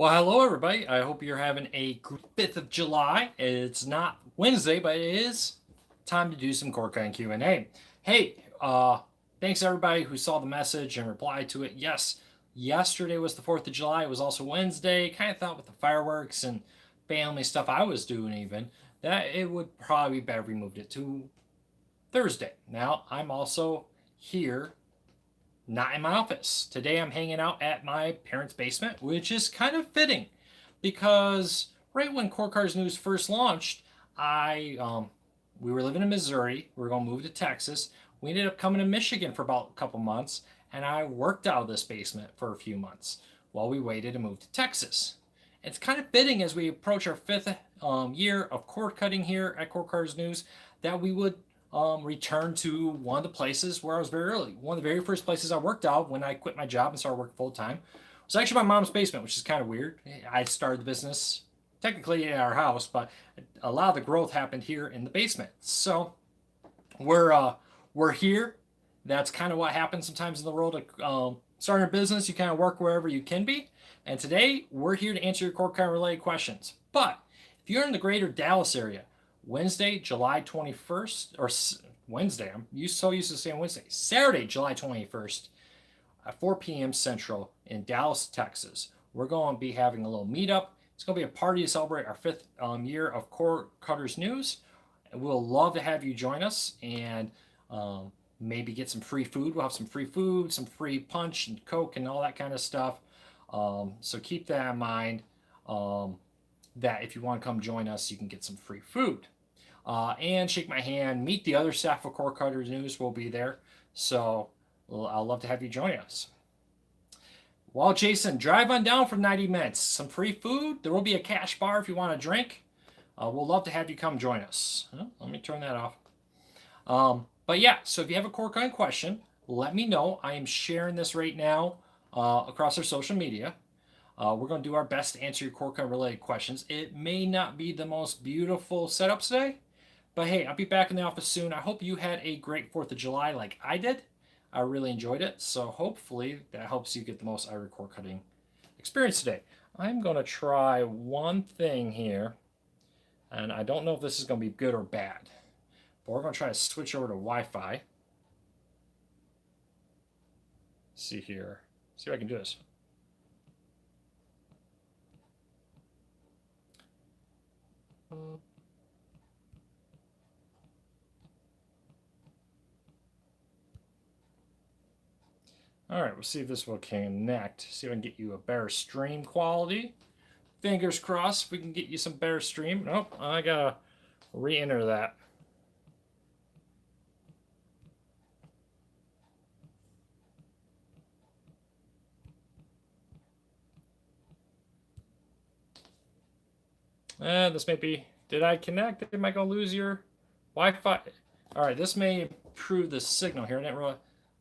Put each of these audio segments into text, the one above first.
Well, hello everybody. I hope you're having a good 5th of July. It's not Wednesday, but it is time to do some core cutting Q&A. Hey, thanks everybody who saw the message and replied to it. Yes, yesterday was the 4th of July. It was also Wednesday. Kind of thought with the fireworks and family stuff I was doing even that it would probably be better if we moved it to Thursday. Now, I'm also here not in my office. Today I'm hanging out at my parents' basement, which is kind of fitting because right when Core Cars News first launched, I we were living in Missouri. We were going to move to Texas. We ended up coming to Michigan for about a couple months, and I worked out of this basement for a few months while we waited to move to Texas. It's kind of fitting as we approach our fifth year of cord cutting here at Core Cars News that we would return to one of the places where I was very early. One of the very first places I worked out when I quit my job and started working full time was actually my mom's basement, which is kind of weird. I started the business technically in our house, but a lot of the growth happened here in the basement. So we're here. That's kind of what happens sometimes in the world of starting a business. You kind of work wherever you can be. And today we're here to answer your core kind of related questions. But if you're in the greater Dallas area, Wednesday, July 21st, or Wednesday, so used to saying Wednesday, Saturday, July 21st, at 4 p.m. Central in Dallas, Texas. We're going to be having a little meetup. It's going to be a party to celebrate our fifth year of Core Cutters News. And we'll love to have you join us and maybe get some free food. We'll have some free food, some free punch and Coke and all that kind of stuff. So keep that in mind. That if you want to come join us, you can get some free food. And shake my hand, meet the other staff of Core Cutters News. We'll be there. So I'll love to have you join us. Well, Jason, drive on down for 90 minutes. Some free food. There will be a cash bar if you want a drink. We'll love to have you come join us. Let me turn that off. But yeah, so if you have a core cutting question, let me know. I am sharing this right now across our social media. We're going to do our best to answer your core cutting related questions. It may not be the most beautiful setup today, but hey, I'll be back in the office soon. I hope you had a great 4th of July like I did. I really enjoyed it. So hopefully that helps you get the most out of your core cutting experience today. I'm going to try one thing here, and I don't know if this is going to be good or bad, but we're going to try to switch over to Wi-Fi. See here. See if I can do this. All right, we'll see if this will connect. See if I can get you a better stream quality. Fingers crossed if we can get you some better stream. Nope, I gotta re-enter that. This may be, did I connect? Am I gonna lose your Wi-Fi? All right, this may improve the signal here. I didn't really,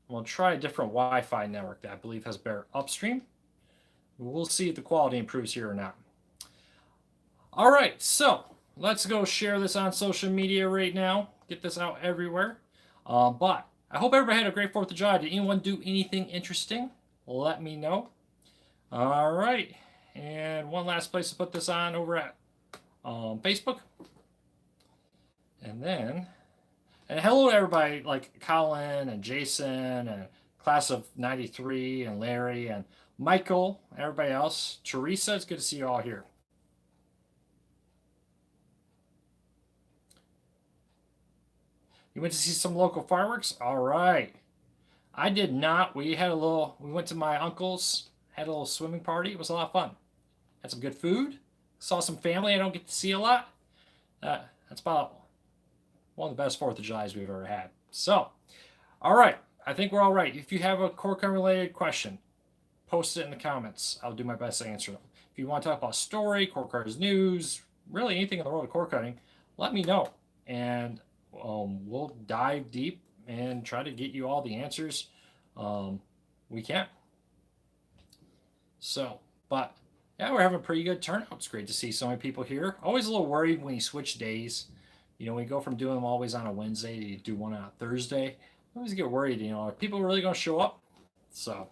I'm gonna try a different Wi-Fi network that I believe has better upstream. We'll see if the quality improves here or not. All right, so let's go share this on social media right now. Get this out everywhere. But I hope everybody had a great 4th of July. Did anyone do anything interesting? Let me know. All right, and one last place to put this on over at Facebook. And then, and hello to everybody like Colin and Jason and class of 93 and Larry and Michael, everybody else. Teresa, it's good to see you all here. You went to see some local fireworks? All right. I did not. We went to my uncle's, had a little swimming party. It was a lot of fun. Had some good food. Saw some family I don't get to see a lot. That's about one of the best 4th of Julys we've ever had. So, all right. I think we're all right. If you have a core related question, post it in the comments. I'll do my best to answer them. If you want to talk about story, core cutters news, really anything in the world of core cutting, let me know. And we'll dive deep and try to get you all the answers we can. So, but yeah, we're having a pretty good turnout. It's great to see so many people here. Always a little worried when you switch days. You know, we go from doing them always on a Wednesday to do one on a Thursday. I always get worried, you know, are people really going to show up? So,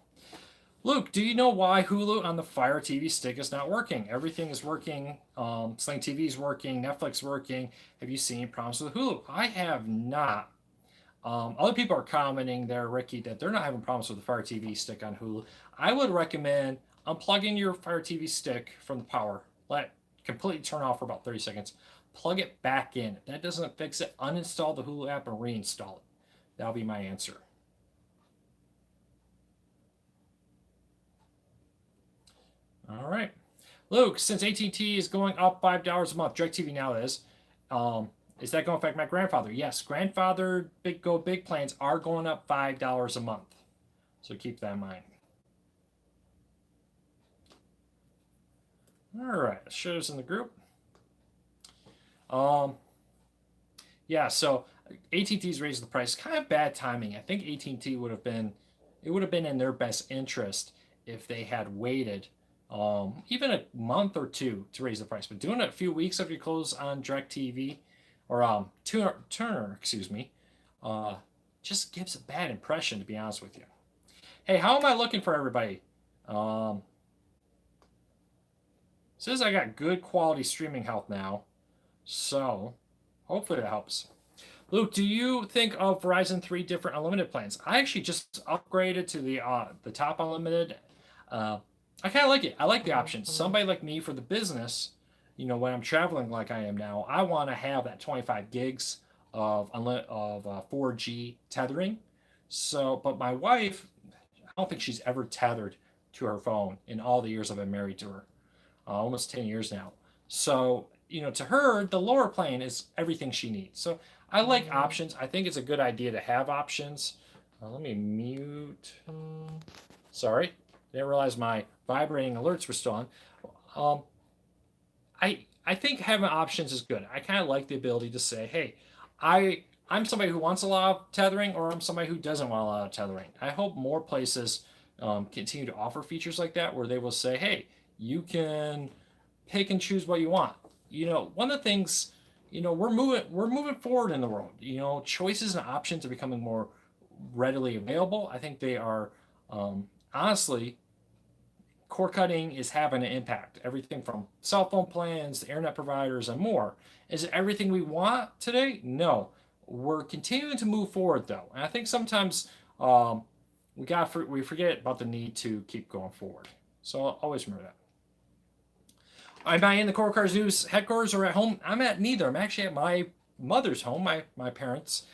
Luke, do you know why Hulu on the Fire TV stick is not working? Everything is working. Sling TV is working. Netflix working. Have you seen problems with Hulu? I have not. Other people are commenting there, Ricky, that they're not having problems with the Fire TV stick on Hulu. I would recommend unplugging your Fire TV stick from the power. Let it completely turn off for about 30 seconds. Plug it back in. If that doesn't fix it, uninstall the Hulu app and reinstall it. That'll be my answer. All right. Luke, since AT&T is going up $5 a month, DirecTV now is that going to affect my grandfather? Yes, grandfather big plans are going up $5 a month. So keep that in mind. All right, let's show this in the group. Um, yeah, so AT&T's raised the price. Kind of bad timing. I think AT&T would have been in their best interest if they had waited even a month or two to raise the price. But doing it a few weeks after you close on DirecTV or Turner, excuse me, uh, just gives a bad impression, to be honest with you. Hey, how am I looking for everybody? Um, Says I got good quality streaming health now, so hopefully that helps. Luke, do you think of Verizon 3 different unlimited plans? I actually just upgraded to the top unlimited. Uh, I kind of like it. I like the options. Somebody like me for the business, when I'm traveling like I am now, I want to have that 25 gigs of 4G tethering. So, but my wife, I don't think she's ever tethered to her phone in all the years I've been married to her, almost 10 years now. So, to her, the lower plane is everything she needs. So I like options. I think it's a good idea to have options. Let me mute. Sorry, didn't realize my vibrating alerts were still on. Um, I think having options is good. I kind of like the ability to say, hey, I'm somebody who wants a lot of tethering, or I'm somebody who doesn't want a lot of tethering. I hope more places continue to offer features like that, where they will say, hey, you can pick and choose what you want. One of the things, we're moving forward in the world. Choices and options are becoming more readily available. I think they are, honestly, cord cutting is having an impact. Everything from cell phone plans, to internet providers, and more. Is it everything we want today? No. We're continuing to move forward though, and I think sometimes we forget about the need to keep going forward. So I'll always remember that. Am I in the Core Cars News headquarters or at home? I'm at neither. I'm actually at my mother's home, my parents'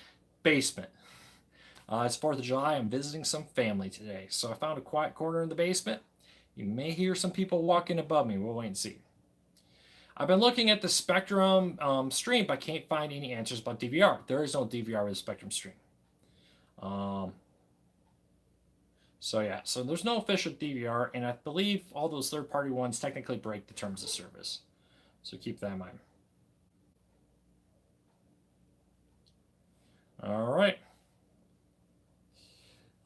basement. It's 4th of July. I'm visiting some family today. So I found a quiet corner in the basement. You may hear some people walking above me. We'll wait and see. I've been looking at the Spectrum stream, but can't find any answers about DVR. There is no DVR with the Spectrum stream. So yeah, so there's no official DVR, and I believe all those third-party ones technically break the terms of service. So keep that in mind. All right.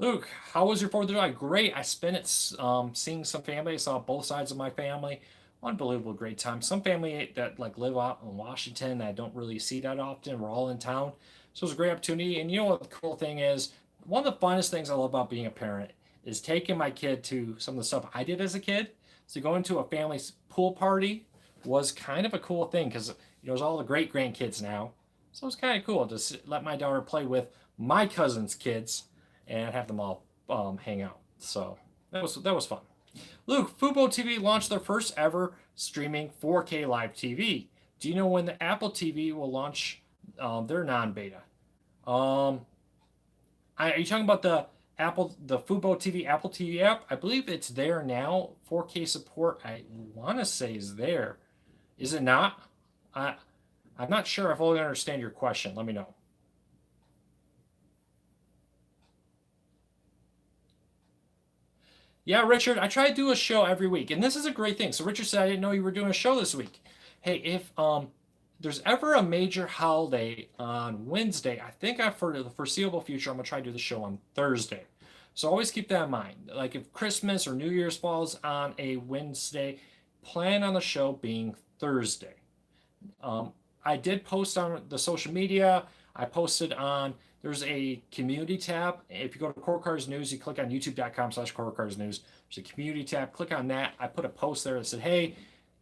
Luke, how was your 4th of July? Great. I spent it seeing some family. I saw both sides of my family. Unbelievable great time. Some family that live out in Washington that I don't really see that often. We're all in town. So it was a great opportunity. And you know what the cool thing is? One of the funnest things I love about being a parent is taking my kid to some of the stuff I did as a kid. So going to a family's pool party was kind of a cool thing because there's all the great grandkids now. So it was kind of cool to let my daughter play with my cousin's kids and have them all hang out. So that was fun. Luke, Fubo TV launched their first ever streaming 4K live TV. Do you know when the Apple TV will launch their non-beta? Are you talking about the Fubo TV Apple TV app? I believe it's there now. 4K support, I want to say, is there. Is it not? I'm not sure I fully understand your question. Let me know. Yeah, Richard, I try to do a show every week, and this is a great thing. So Richard said I didn't know you were doing a show this week. Hey, if there's ever a major holiday on Wednesday, I think for the foreseeable future, I'm gonna try to do the show on Thursday. So always keep that in mind. Like if Christmas or New Year's falls on a Wednesday, plan on the show being Thursday. I did post on the social media. I posted on there's a community tab. If you go to Core Cars News, you click on youtube.com/Core Cars News. There's a community tab. Click on that. I put a post there that said, hey,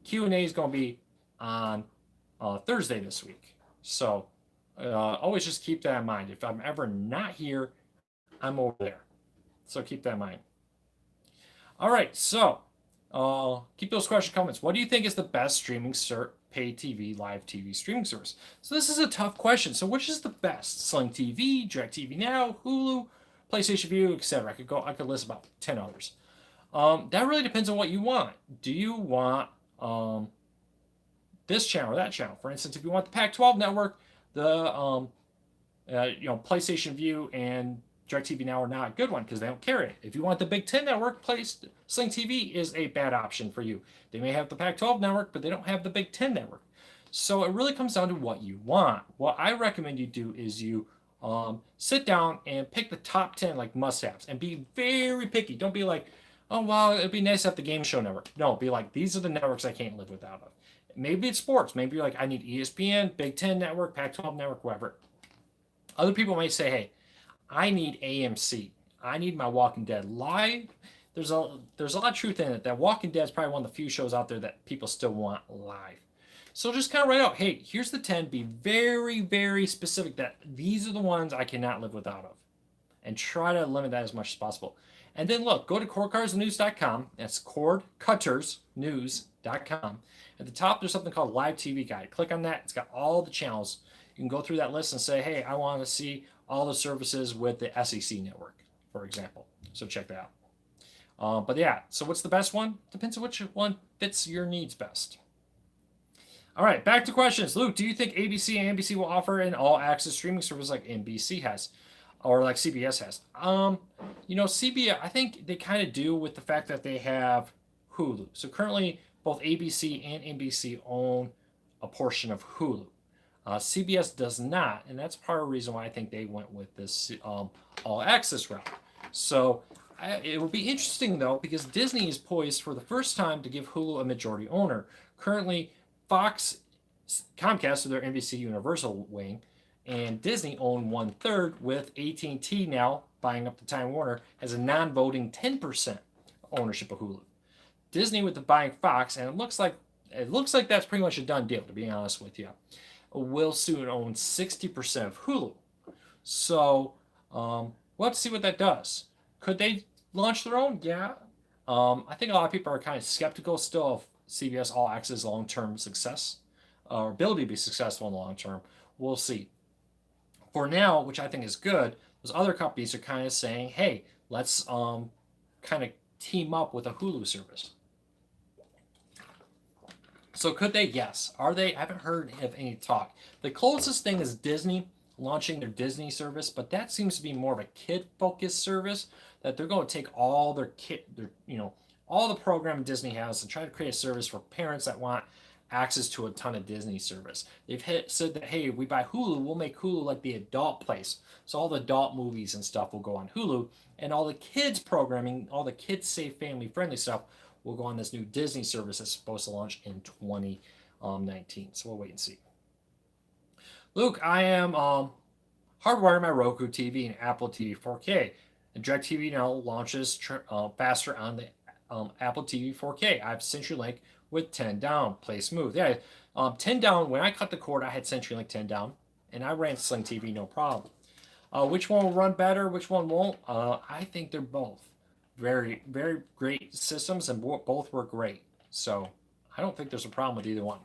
Q&A is going to be on Thursday this week. So always just keep that in mind. If I'm ever not here, I'm over there. So keep that in mind. All right, so keep those question comments. What do you think is the best streaming pay TV, live TV streaming service? So this is a tough question. So which is the best? Sling TV, DirecTV Now, Hulu, PlayStation Vue, etc. I could list about 10 others. That really depends on what you want. Do you want this channel or that channel? For instance, if you want the Pac-12 network, the PlayStation Vue and DirecTV Now are not a good one because they don't carry it. If you want the Big Ten network, Sling TV is a bad option for you. They may have the Pac-12 network, but they don't have the Big Ten network. So it really comes down to what you want. What I recommend you do is you sit down and pick the top 10 like must-haves and be very picky. Don't be like, oh, well, it'd be nice to have the Game Show network. No, be like, these are the networks I can't live without of. Maybe it's sports. Maybe you're like, I need ESPN, Big Ten network, Pac-12 network, whatever. Other people may say, hey, I need AMC. I need my Walking Dead live. There's a lot of truth in it. That Walking Dead is probably one of the few shows out there that people still want live. So just kind of write out, hey, here's the 10. Be very, very specific that these are the ones I cannot live without of. And try to limit that as much as possible. And then look, go to cordcuttersnews.com. That's cordcuttersnews.com. At the top, there's something called Live TV Guide. Click on that. It's got all the channels. You can go through that list and say, hey, I want to see all the services with the SEC network, for example. So check that out. But yeah, so what's the best one? Depends on which one fits your needs best. All right, back to questions. Luke, do you think ABC and NBC will offer an all-access streaming service like NBC has, or like CBS has? CBS, I think they kind of do with the fact that they have Hulu. So currently, both ABC and NBC own a portion of Hulu. CBS does not, and that's part of the reason why I think they went with this all-access route. So it will be interesting, though, because Disney is poised for the first time to give Hulu a majority owner. Currently, Fox, Comcast, so their NBC Universal wing, and Disney own 1/3, with AT&T now buying up the Time Warner, has a non-voting 10% ownership of Hulu. Disney with the buying Fox, and it looks like that's pretty much a done deal, to be honest with you, will soon own 60% of Hulu. So we'll have to see what that does. Could they launch their own? Yeah. I think a lot of people are kind of skeptical still of CBS All Access long-term success or ability to be successful in the long term. We'll see. For now, which I think is good, those other companies are kind of saying, hey, let's kind of team up with a Hulu service. So could they? Yes. Are they? I haven't heard of any talk. The closest thing is Disney launching their Disney service, but that seems to be more of a kid-focused service, that they're going to take all all the program Disney has and try to create a service for parents that want access to a ton of Disney service. They've said that, hey, we buy Hulu, we'll make Hulu like the adult place. So all the adult movies and stuff will go on Hulu, and all the kids programming, all the kids-safe, family-friendly stuff will go on this new Disney service that's supposed to launch in 2019. So we'll wait and see. Luke, I am hardwiring my Roku TV and Apple TV 4K. And DirecTV Now launches faster on the Apple TV 4K. I have CenturyLink with 10 down. Play smooth. Yeah, 10 down. When I cut the cord, I had CenturyLink 10 down, and I ran Sling TV no problem. Which one will run better? Which one won't? I think they're both very, very great systems, and both work great. So I don't think there's a problem with either one.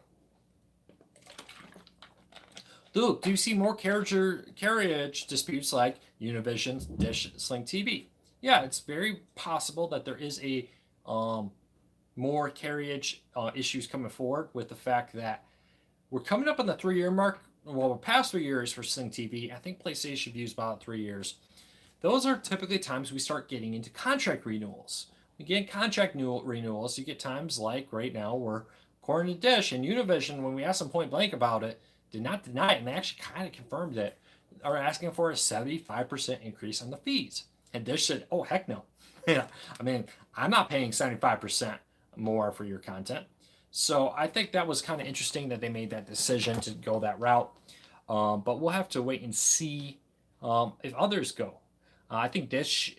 Luke, do you see more carriage disputes like Univision's Dish Sling TV? Yeah, it's very possible that there is a more carriage issues coming forward with the fact that we're coming up on the 3-year mark. Well, we're past 3 years for Sling TV. I think PlayStation View's about 3 years. Those are typically times we start getting into contract renewals. We get contract renewals. You get times like right now where, according to Dish and Univision, when we asked them point blank about it, did not deny it, and they actually kind of confirmed it, are asking for a 75% increase on the fees. And Dish said, oh, heck no. Yeah, I mean, I'm not paying 75% more for your content. So I think that was kind of interesting that they made that decision to go that route. But we'll have to wait and see if others go. I think Dish,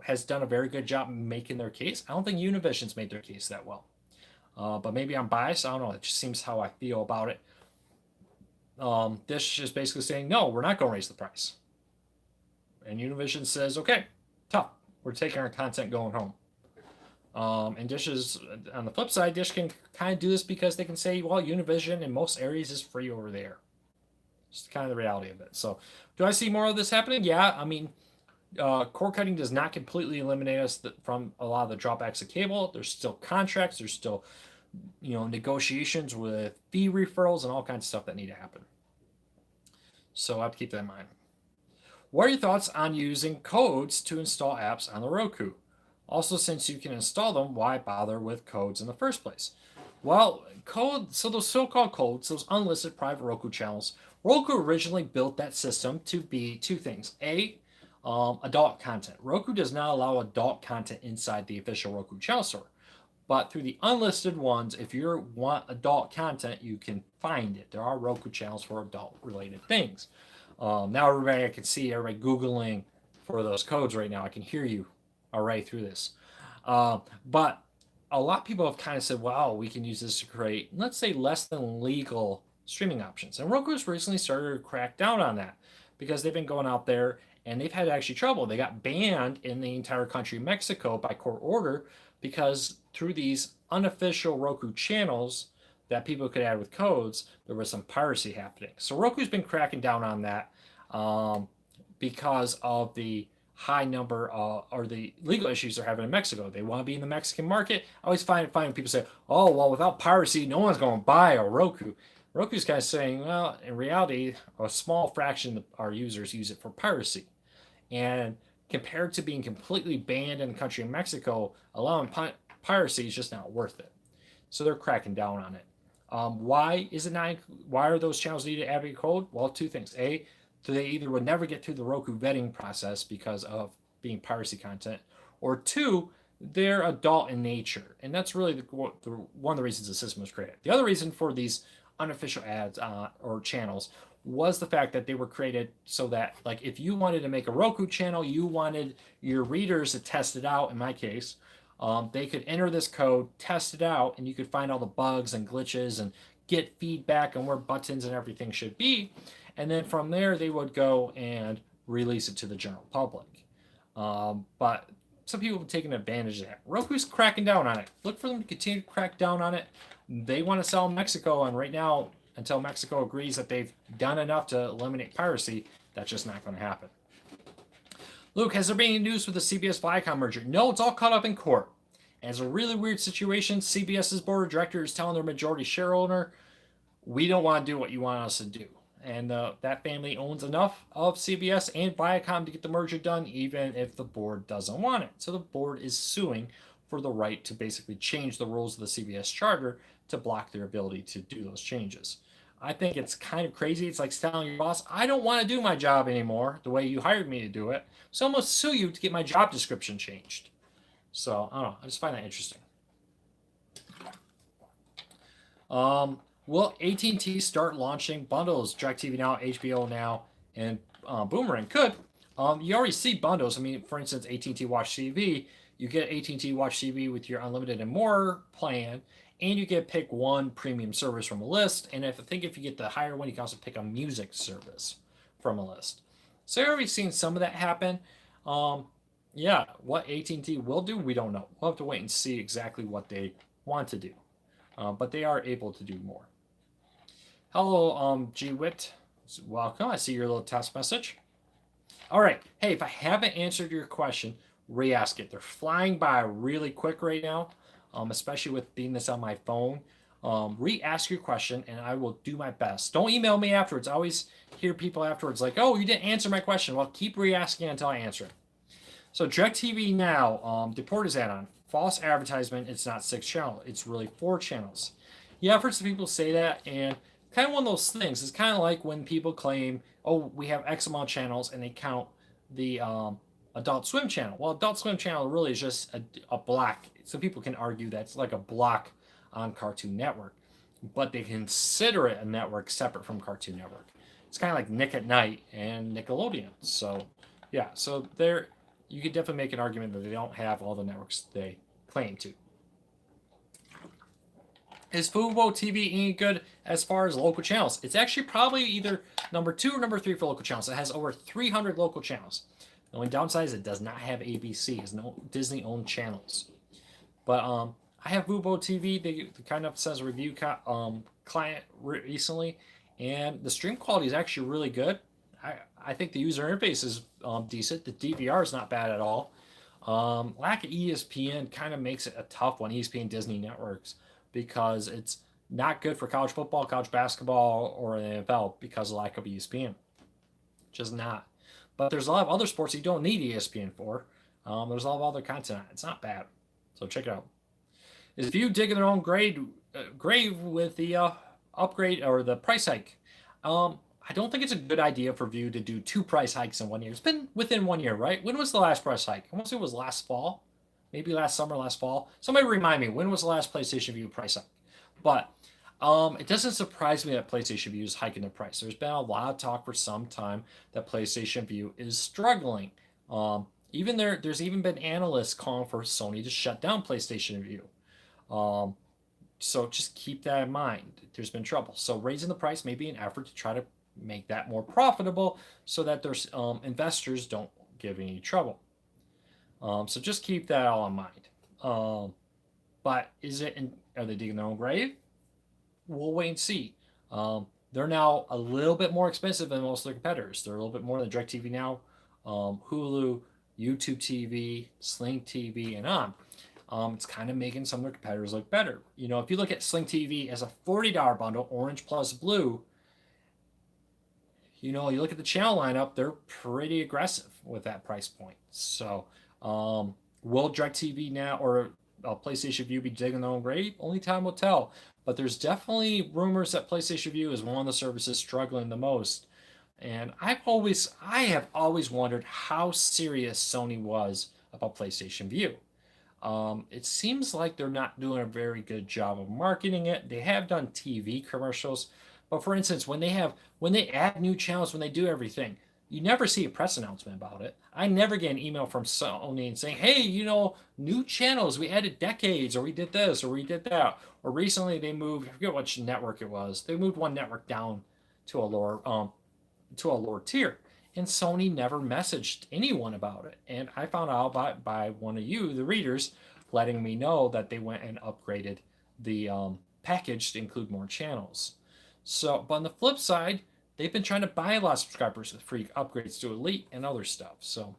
has done a very good job making their case. I don't think Univision's made their case that well. But maybe I'm biased. I don't know. It just seems how I feel about it. Dish is basically saying, no, we're not going to raise the price. And Univision says, okay, tough. We're taking our content going home. And Dish is, on the flip side, Dish can kind of do this because they can say, well, Univision in most areas is free over there. It's kind of the reality of it. So, do I see more of this happening? Yeah. I mean, cord cutting does not completely eliminate us from a lot of the drawbacks of cable. There's still contracts. There's still, negotiations with fee referrals and all kinds of stuff that need to happen. So I have to keep that in mind. What are your thoughts on using codes to install apps on the Roku? Also, since you can install them, why bother with codes in the first place? Well, so those so-called codes, those unlisted private Roku channels, Roku originally built that system to be two things. Adult content. Roku does not allow adult content inside the official Roku channel store. But through the unlisted ones, if you want adult content, you can find it. There are Roku channels for adult related things. Now everybody, I can see everybody Googling for those codes right now. I can hear you already through this. But a lot of people have kind of said, wow, we can use this to create, let's say, less than legal streaming options. And Roku's recently started to crack down on that because they've been going out there and they've had actually trouble. They got banned in the entire country of Mexico by court order because through these unofficial Roku channels that people could add with codes, there was some piracy happening. So Roku's been cracking down on that because of the high number or the legal issues they're having in Mexico. They want to be in the Mexican market. I always find people say, oh, well, without piracy, no one's going to buy a Roku. Roku's kind of saying, well, in reality, a small fraction of our users use it for piracy. And compared to being completely banned in the country of Mexico, allowing piracy is just not worth it. So they're cracking down on it. Why is it not? Why are those channels needed to add a code? Well, two things. A, they either would never get through the Roku vetting process because of being piracy content, or two, they're adult in nature, and that's really one of the reasons the system was created. The other reason for these unofficial ads or channels was the fact that they were created so that, like, if you wanted to make a Roku channel, you wanted your readers to test it out. In my case, they could enter this code, test it out, and you could find all the bugs and glitches and get feedback on where buttons and everything should be. And then from there, they would go and release it to the general public. But some people have taken advantage of that. Roku's cracking down on it. Look for them to continue to crack down on it. They want to sell in Mexico, and right now, until Mexico agrees that they've done enough to eliminate piracy, that's just not going to happen. Luke, has there been any news with the CBS Viacom merger? No, it's all caught up in court. And it's a really weird situation. CBS's board of directors is telling their majority shareholder, we don't want to do what you want us to do. And that family owns enough of CBS and Viacom to get the merger done, even if the board doesn't want it. So the board is suing for the right to basically change the rules of the CBS charter to block their ability to do those changes. I think it's kind of crazy. It's like telling your boss, I don't want to do my job anymore the way you hired me to do it. So I'm going to sue you to get my job description changed. So I don't know. I just find that interesting. Will AT&T start launching bundles? DirecTV Now, HBO Now, and Boomerang could. You already see bundles. I mean, for instance, AT&T Watch TV. You get AT&T Watch TV with your unlimited and more plan, and you get pick one premium service from a list. And I think if you get the higher one, you can also pick a music service from a list. So you've already seen some of that happen. Yeah, what AT&T will do, we don't know. We'll have to wait and see exactly what they want to do. But they are able to do more. Hello, G-Wit. Welcome. I see your little test message. All right. Hey, if I haven't answered your question, re-ask it. They're flying by really quick right now, especially with being this on my phone. Re-ask your question, and I will do my best. Don't email me afterwards. I always hear people afterwards like, oh, you didn't answer my question. Well, keep re-asking until I answer it. So DirecTV Now, Deportes add-on. False advertisement. It's not 6 channels. It's really 4 channels. Yeah, I've heard some people say that, and kind of one of those things. It's kind of like when people claim, oh, we have X amount of channels, and they count the Adult Swim channel. Well, Adult Swim channel really is just a block. Some people can argue that it's like a block on Cartoon Network, but they consider it a network separate from Cartoon Network. It's kind of like Nick at Night and Nickelodeon. So, yeah, so there you could definitely make an argument that they don't have all the networks they claim to. Is Fubo TV any good as far as local channels? It's actually probably either number 2 or number 3 for local channels. It has over 300 local channels. The only downside is it does not have ABC. It has no Disney-owned channels. But I have Fubo TV. They kind of says review client recently, and the stream quality is actually really good. I think the user interface is decent. The DVR is not bad at all. Lack of ESPN kind of makes it a tough one, ESPN Disney networks, because it's not good for college football, college basketball, or the NFL because of lack of ESPN. Just not. But there's a lot of other sports you don't need ESPN for. There's a lot of other content. It's not bad. So check it out. Is View digging their own grave with the upgrade or the price hike? I don't think it's a good idea for View to do 2 price hikes in 1 year. It's been within 1 year, right? When was the last price hike? I want to say it was last fall. Maybe last summer, last fall. Somebody remind me, when was the last PlayStation View price hike? But it doesn't surprise me that PlayStation View is hiking their price. There's been a lot of talk for some time that PlayStation View is struggling. There's even been analysts calling for Sony to shut down PlayStation View. So just keep that in mind. There's been trouble. So raising the price may be an effort to try to make that more profitable so that there's investors don't give any trouble. So just keep that all in mind. But are they digging their own grave? We'll wait and see. They're now a little bit more expensive than most of their competitors. They're a little bit more than DirecTV Now, Hulu, YouTube TV, Sling TV, and on. It's kind of making some of their competitors look better. You know, if you look at Sling TV as a $40 bundle, orange plus blue, you know, you look at the channel lineup, they're pretty aggressive with that price point. So, will DirecTV Now or PlayStation View be digging their own grave? Only time will tell. But there's definitely rumors that PlayStation View is one of the services struggling the most. And I have always wondered how serious Sony was about PlayStation View. It seems like they're not doing a very good job of marketing it. They have done TV commercials, but for instance, when they add new channels, when they do everything, you never see a press announcement about it. I never get an email from Sony saying, "Hey, you know, new channels. We added decades, or we did this, or we did that." Or recently they moved. I forget which network it was. They moved one network down to a lower tier. And Sony never messaged anyone about it. And I found out by one of you, the readers, letting me know that they went and upgraded the package to include more channels. So, but on the flip side, they've been trying to buy a lot of subscribers with free upgrades to Elite and other stuff. So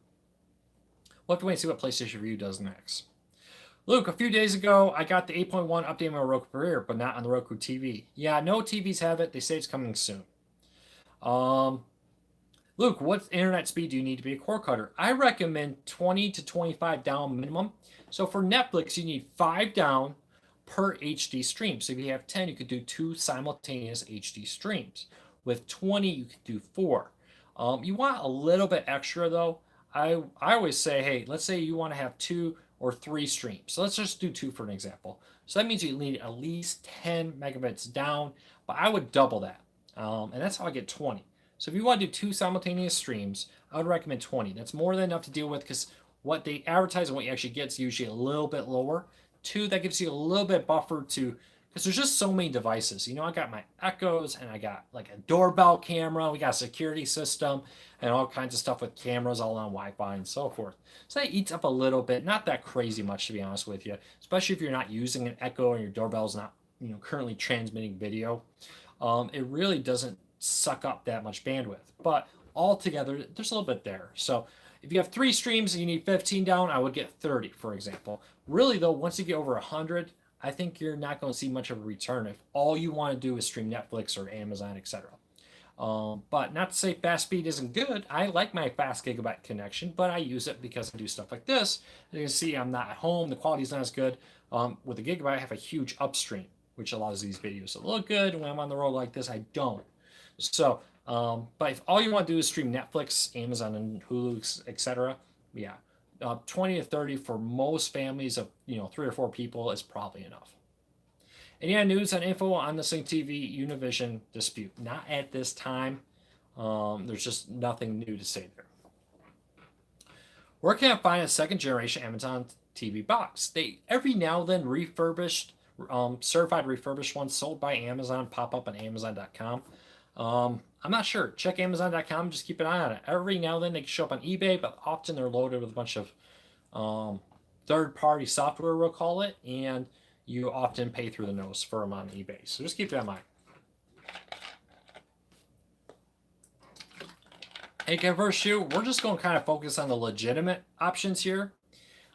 we'll have to wait and see what PlayStation View does next. Luke, a few days ago, I got the 8.1 update on my Roku Premiere, but not on the Roku TV. Yeah, no TVs have it. They say it's coming soon. Luke, what internet speed do you need to be a cord cutter? I recommend 20 to 25 down minimum. So for Netflix, you need 5 down per HD stream. So if you have 10, you could do 2 simultaneous HD streams. With 20, you could do 4. You want a little bit extra though. I always say, hey, let's say you want to have 2 or 3 streams. So let's just do 2 for an example. So that means you need at least 10 megabits down, but I would double that. And that's how I get 20. So if you want to do 2 simultaneous streams, I would recommend 20. That's more than enough to deal with because what they advertise and what you actually get is usually a little bit lower. 2, that gives you a little bit buffer to, because there's just so many devices. You know, I got my Echoes and I got like a doorbell camera. We got a security system and all kinds of stuff with cameras all on Wi-Fi and so forth. So that eats up a little bit, not that crazy much to be honest with you, especially if you're not using an Echo and your doorbell's not, you know, currently transmitting video. It really doesn't suck up that much bandwidth, but altogether there's a little bit there. So if you have 3 streams and you need 15 down, I would get 30, for example. Really though, once you get over 100, I think you're not going to see much of a return if all you want to do is stream Netflix or Amazon, etc. But not to say fast speed isn't good. I like my fast gigabyte connection, but I use it because I do stuff like this. As you can see, I'm not at home. The quality's not as good. With a gigabyte, I have a huge upstream, which allows these videos to look good. When I'm on the road like this, I don't. So, but if all you want to do is stream Netflix, Amazon, and Hulu, etc., yeah, 20 to 30 for most families of 3 or 4 people is probably enough. Any news and info on the Sling TV Univision dispute? Not at this time. There's just nothing new to say there. Where can I find a second generation Amazon TV box? They every now and then refurbished, certified refurbished ones sold by Amazon pop up on Amazon.com. I'm not sure. Check Amazon.com. Just keep an eye on it. Every now and then they can show up on eBay, but often they're loaded with a bunch of third-party software, we'll call it, and you often pay through the nose for them on eBay. So just keep that in mind. Hey, Converse Shoe, we're just going to kind of focus on the legitimate options here.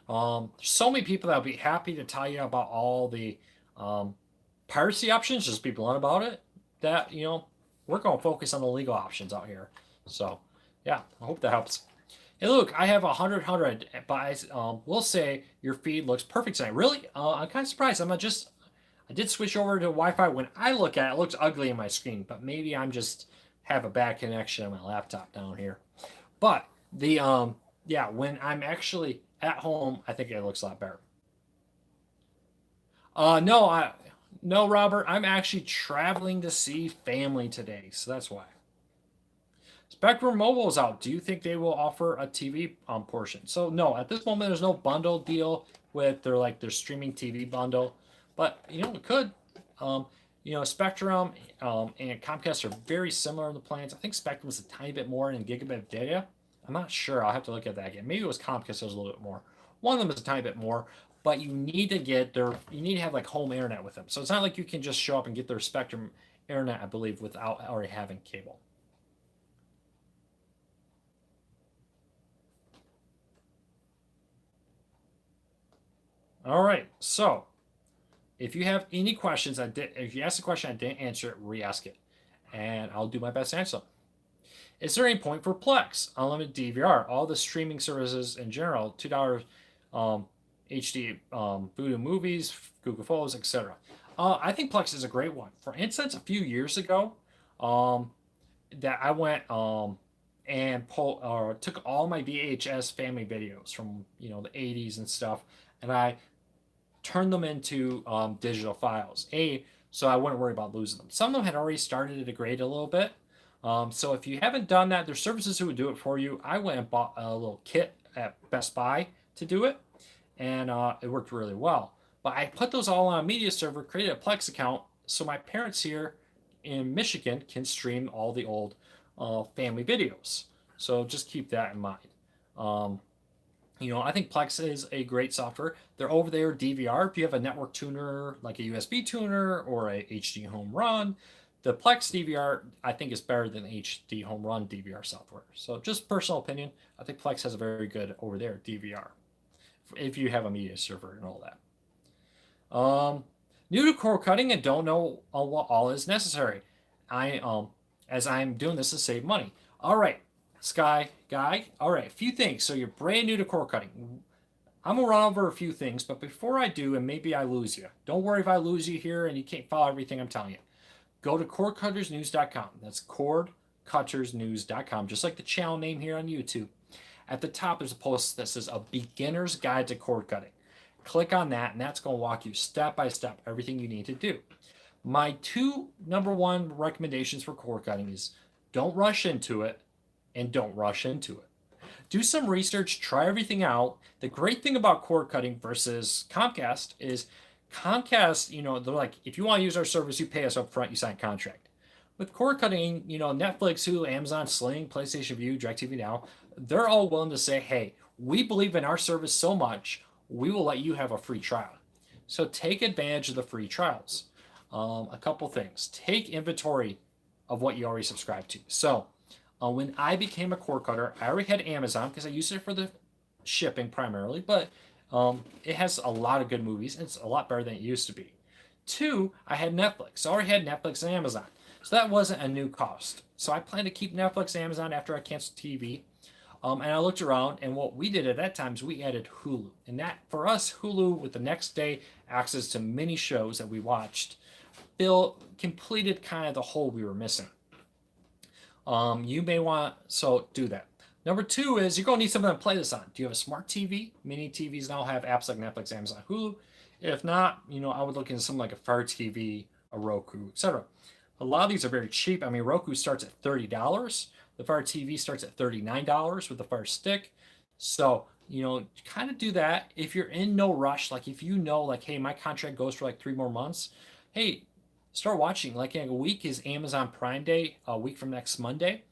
There's so many people that will be happy to tell you about all the piracy options, just be blunt about it, that, we're going to focus on the legal options out here. So, yeah, I hope that helps. Hey, look, I have 100, but we'll say your feed looks perfect tonight. Really? I'm kind of surprised. I did switch over to Wi-Fi. When I look at it, it looks ugly in my screen, but maybe I'm just have a bad connection on my laptop down here. But yeah, when I'm actually at home, I think it looks a lot better. No, Robert, I'm actually traveling to see family today, so that's why. Spectrum Mobile is out. Do you think they will offer a TV portion? So no, at this moment there's no bundle deal with their streaming TV bundle, but it could. Um, Spectrum and Comcast are very similar in the plans. I think Spectrum is a tiny bit more in gigabit of data. I'm not sure. I'll have to look at that again. Maybe it was Comcast that was a little bit more. One of them is a tiny bit more, but you need to have like home internet with them. So it's not like you can just show up and get their Spectrum internet, I believe, without already having cable. All right. So if you have any questions, if you ask a question I didn't answer it, re-ask it, and I'll do my best to answer them. Is there any point for Plex? Unlimited DVR, all the streaming services in general, $2 HD Vudu movies, Google Photos, etc. I think Plex is a great one. For instance, a few years ago, um, that I went and took all my VHS family videos from the 80s and stuff, and I turned them into digital files. So I wouldn't worry about losing them. Some of them had already started to degrade a little bit. So if you haven't done that, there's services who would do it for you. I went and bought a little kit at Best Buy to do it, and it worked really well. But I put those all on a media server, created a Plex account, so my parents here in Michigan can stream all the old family videos. So just keep that in mind. Um, I think Plex is a great software. They're over there DVR. If you have a network tuner, like a USB tuner or a HD Home Run, the Plex DVR I think is better than HD Home Run DVR software. So just personal opinion, I think Plex has a very good over there DVR if you have a media server and all that. New to cord cutting and don't know what all is necessary. As I'm doing this to save money. All right, Sky Guy. All right, a few things. So you're brand new to cord cutting. I'm gonna run over a few things, but before I do, and maybe I lose you. Don't worry if I lose you here and you can't follow everything I'm telling you. Go to cordcuttersnews.com. That's cordcuttersnews.com, just like the channel name here on YouTube. At the top, there's a post that says A Beginner's Guide to Cord Cutting. Click on that, and that's going to walk you step by step everything you need to do. My two number one recommendations for cord cutting is don't rush into it and don't rush into it. Do some research, try everything out. The great thing about cord cutting versus Comcast is Comcast, they're like, if you want to use our service, you pay us up front, you sign a contract. With cord cutting, Netflix, Hulu, Amazon, Sling, PlayStation View, DirecTV Now, they're all willing to say, hey, we believe in our service so much, we will let you have a free trial. So take advantage of the free trials. A couple things. Take inventory of what you already subscribe to. So when I became a cord cutter, I already had Amazon because I used it for the shipping primarily, but it has a lot of good movies. And it's a lot better than it used to be. Two, I had Netflix. I already had Netflix and Amazon. So that wasn't a new cost. So I plan to keep Netflix and Amazon after I canceled TV. And I looked around, and what we did at that time is we added Hulu. And that, for us, Hulu, with the next day access to many shows that we watched, Bill completed kind of the hole we were missing. You may want, so do that. Number two is you're going to need something to play this on. Do you have a smart TV? Many TVs now have apps like Netflix, Amazon, Hulu. If not, I would look into something like a Fire TV, a Roku, etc. A lot of these are very cheap. I mean, Roku starts at $30. The Fire TV starts at $39 with the Fire Stick. So, kind of do that. If you're in no rush, like if you know, like, hey, my contract goes for like 3 more months, hey, start watching. Like in a week is Amazon Prime Day, a week from next Monday.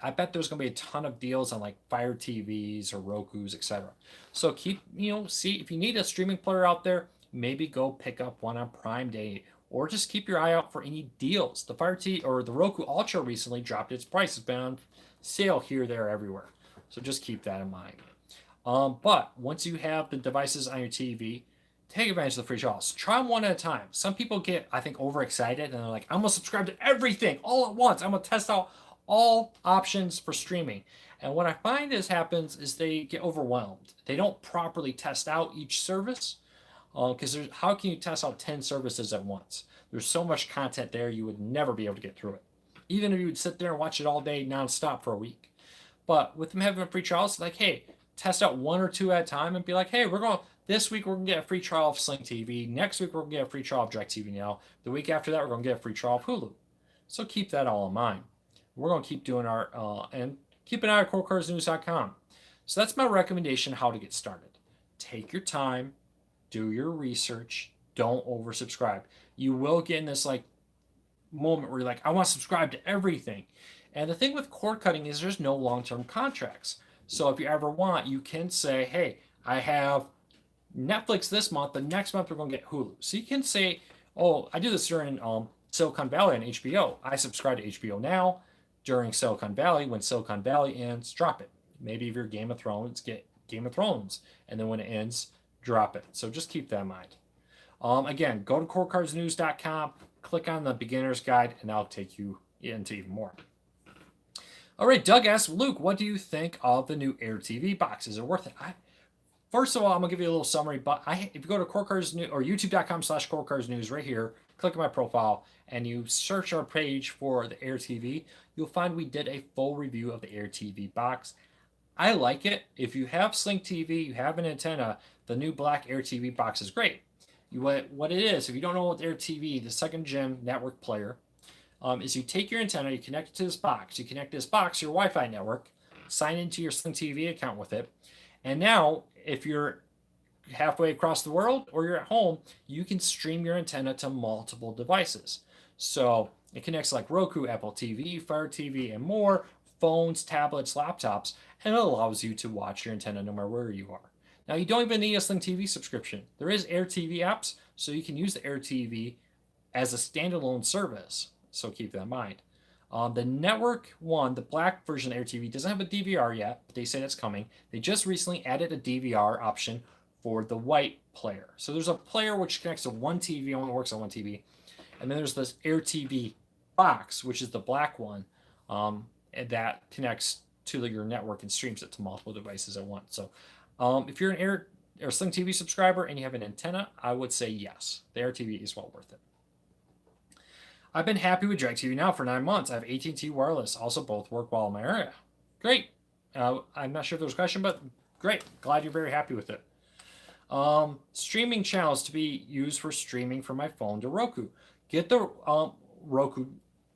I bet there's going to be a ton of deals on like Fire TVs or Roku's, etc. So keep, see if you need a streaming player out there, maybe go pick up one on Prime Day or just keep your eye out for any deals. The Fire T or the Roku Ultra recently dropped its price. It's been on sale here, there, everywhere. So just keep that in mind. But once you have the devices on your TV, take advantage of the free trials. Try them one at a time. Some people get, I think, overexcited and they're like, I'm gonna subscribe to everything all at once. I'm gonna test out all options for streaming. And what I find happens is they get overwhelmed. They don't properly test out each service because how can you test out 10 services at once? There's so much content there you would never be able to get through it. Even if you would sit there and watch it all day nonstop for a week. But with them having a free trial, it's like, hey, test out one or two at a time and be like, hey, this week we're gonna get a free trial of Sling TV. Next week we're gonna get a free trial of DirecTV Now. The week after that we're gonna get a free trial of Hulu. So keep that all in mind. We're gonna keep doing our and keep an eye on CoreCarsNews.com. So that's my recommendation how to get started. Take your time, do your research, don't oversubscribe. You will get in this like moment where you're like, I want to subscribe to everything. And the thing with cord cutting is there's no long-term contracts. So if you ever want, you can say, hey, I have Netflix this month, but next month we're going to get Hulu. So you can say, oh, I do this during Silicon Valley on HBO. I subscribe to HBO Now during Silicon Valley. When Silicon Valley ends, drop it. Maybe if you're Game of Thrones, get Game of Thrones. And then when it ends, drop it. So just keep that in mind. Again, go to CoreCarsNews.com, click on the beginner's guide, and that'll take you into even more. All right, Doug asks, Luke, what do you think of the new Air TV box? Is it worth it? First of all, I'm gonna give you a little summary, but if you go to CoreCars News or YouTube.com/CoreCarsNews right here, click on my profile, and you search our page for the Air TV, you'll find we did a full review of the Air TV box. I like it. If you have Sling TV, you have an antenna, the new black Air TV box is great. What it is, if you don't know what Air TV, the second gen network player, is you take your antenna, you connect it to this box. You connect this box to your Wi-Fi network, sign into your Sling TV account with it, and now if you're halfway across the world or you're at home, you can stream your antenna to multiple devices. So it connects like Roku, Apple TV, Fire TV, and more, phones, tablets, laptops, and it allows you to watch your antenna no matter where you are. Now you don't even need a Sling TV subscription. There is Air TV apps, so you can use the Air TV as a standalone service. So keep that in mind. The network one, the black version of Air TV, doesn't have a DVR yet, but they say that's coming. They just recently added a DVR option for the white player. So there's a player which connects to one TV, only works on one TV. And then there's this Air TV box, which is the black one, that connects to your network and streams it to multiple devices at once. So if you're an Air or Sling TV subscriber and you have an antenna, I would say yes. The Air TV is well worth it. I've been happy with DirecTV Now for 9 months. I have AT&T Wireless. Also, both work well in my area. Great. I'm not sure if there was a question, but great. Glad you're very happy with it. Streaming channels to be used for streaming from my phone to Roku. Get the Roku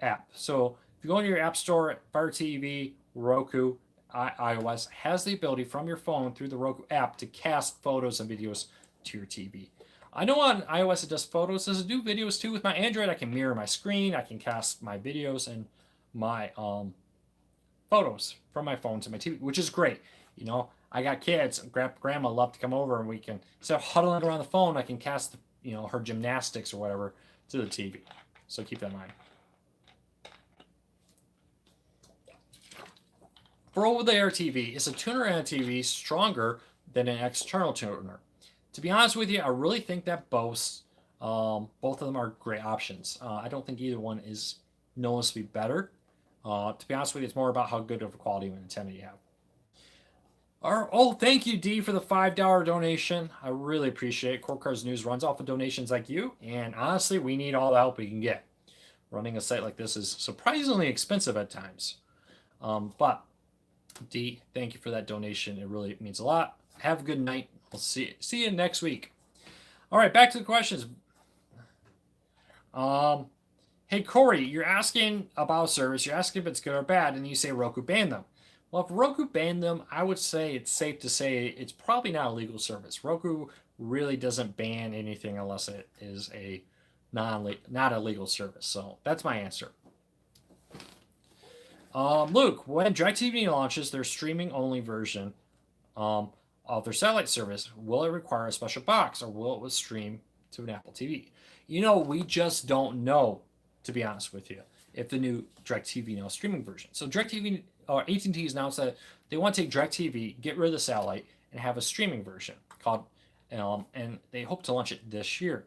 app. So if you go into your app store, Fire TV, Roku, iOS has the ability from your phone through the Roku app to cast photos and videos to your TV. I know on iOS it does photos. Does it do videos too? With my Android, I can mirror my screen. I can cast my videos and my photos from my phone to my TV, which is great. I got kids. Grandma love to come over, and we can, instead of huddling around the phone, I can cast her gymnastics or whatever to the TV. So keep that in mind. For over-the-air TV, is a tuner and a TV stronger than an external tuner? To be honest with you, I really think that both of them are great options. I don't think either one is noticeably better. To be honest with you, it's more about how good of a quality of an antenna you have. Thank you, D, for the $5 donation. I really appreciate it. Core Cars News runs off of donations like you, and honestly, we need all the help we can get. Running a site like this is surprisingly expensive at times. But, D, thank you for that donation. It really means a lot. Have a good night. We'll see you next week. All right, back to the questions. Hey Corey, you're asking about service. You're asking if it's good or bad, and you say Roku banned them. Well, if Roku banned them, I would say it's safe to say it's probably not a legal service. Roku really doesn't ban anything unless it is a not a legal service. So that's my answer. Luke, when DirecTV launches their streaming only version um, of their satellite service, will it require a special box or will it stream to an Apple TV? We just don't know, to be honest with you, if the new DirecTV Now streaming version. So DirecTV or AT&T has announced that they want to take DirecTV, get rid of the satellite, and have a streaming version called, and they hope to launch it this year.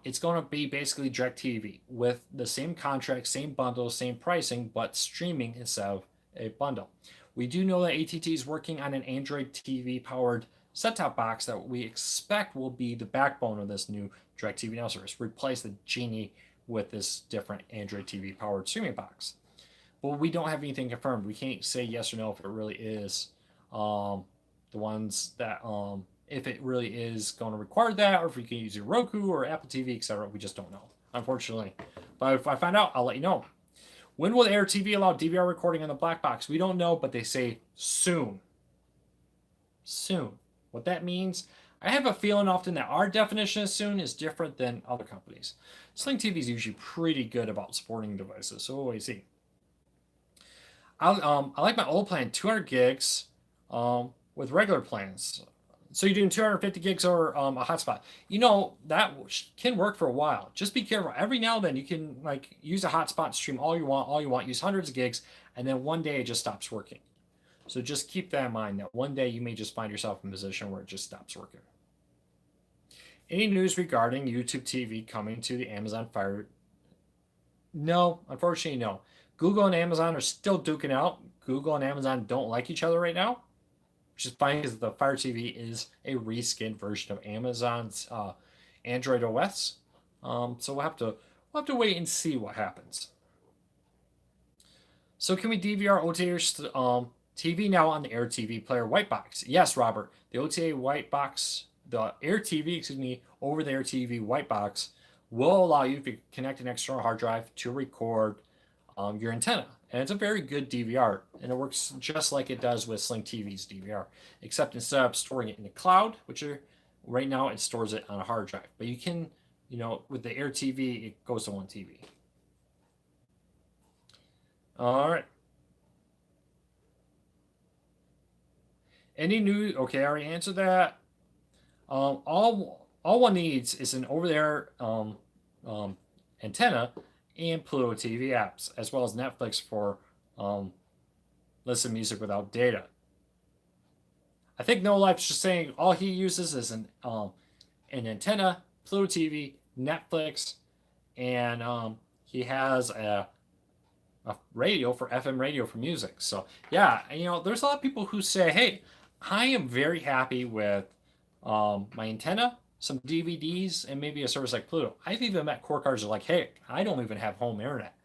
It's going to be basically DirecTV with the same contract, same bundle, same pricing, but streaming instead of a bundle. We do know that AT&T is working on an Android TV powered set-top box that we expect will be the backbone of this new DirecTV Now service. Replace the Genie with this different Android TV powered streaming box. But we don't have anything confirmed. We can't say yes or no if it really is the ones that if it really is going to require that, or if we can use a Roku or Apple TV, etc. We just don't know, unfortunately. But if I find out, I'll let you know. When will Air TV allow DVR recording on the black box? We don't know, but they say soon. Soon. What that means, I have a feeling often that our definition of soon is different than other companies. Sling TV is usually pretty good about supporting devices, so we'll see. I like my old plan, 200 gigs with regular plans. So you're doing 250 gigs or a hotspot. That can work for a while. Just be careful. Every now and then you can use a hotspot, stream all you want, use hundreds of gigs, and then one day it just stops working. So just keep that in mind that one day you may just find yourself in a position where it just stops working. Any news regarding YouTube TV coming to the Amazon Fire? No, unfortunately, no. Google and Amazon are still duking out. Google and Amazon don't like each other right now, which is fine because the Fire TV is a reskinned version of Amazon's Android OS. So we'll have to wait and see what happens. So can we DVR OTA TV now on the Air TV Player White Box? Yes, Robert. The OTA White Box, the Air TV, over the Air TV White Box will allow you to connect an external hard drive to record your antenna. And it's a very good DVR, and it works just like it does with Sling TV's DVR, except instead of storing it in the cloud, right now it stores it on a hard drive. But you can, with the Air TV, it goes to one TV. All right. Any new? Okay, I already answered that. All one needs is an over-the-air antenna and Pluto TV apps, as well as Netflix for listen music without data. I think No Life's just saying all he uses is an antenna, Pluto TV, Netflix, and he has a radio for FM radio for music. So yeah, there's a lot of people who say, hey, I am very happy with my antenna, some DVDs, and maybe a service like Pluto. I've even met core cards that are like, hey, I don't even have home internet.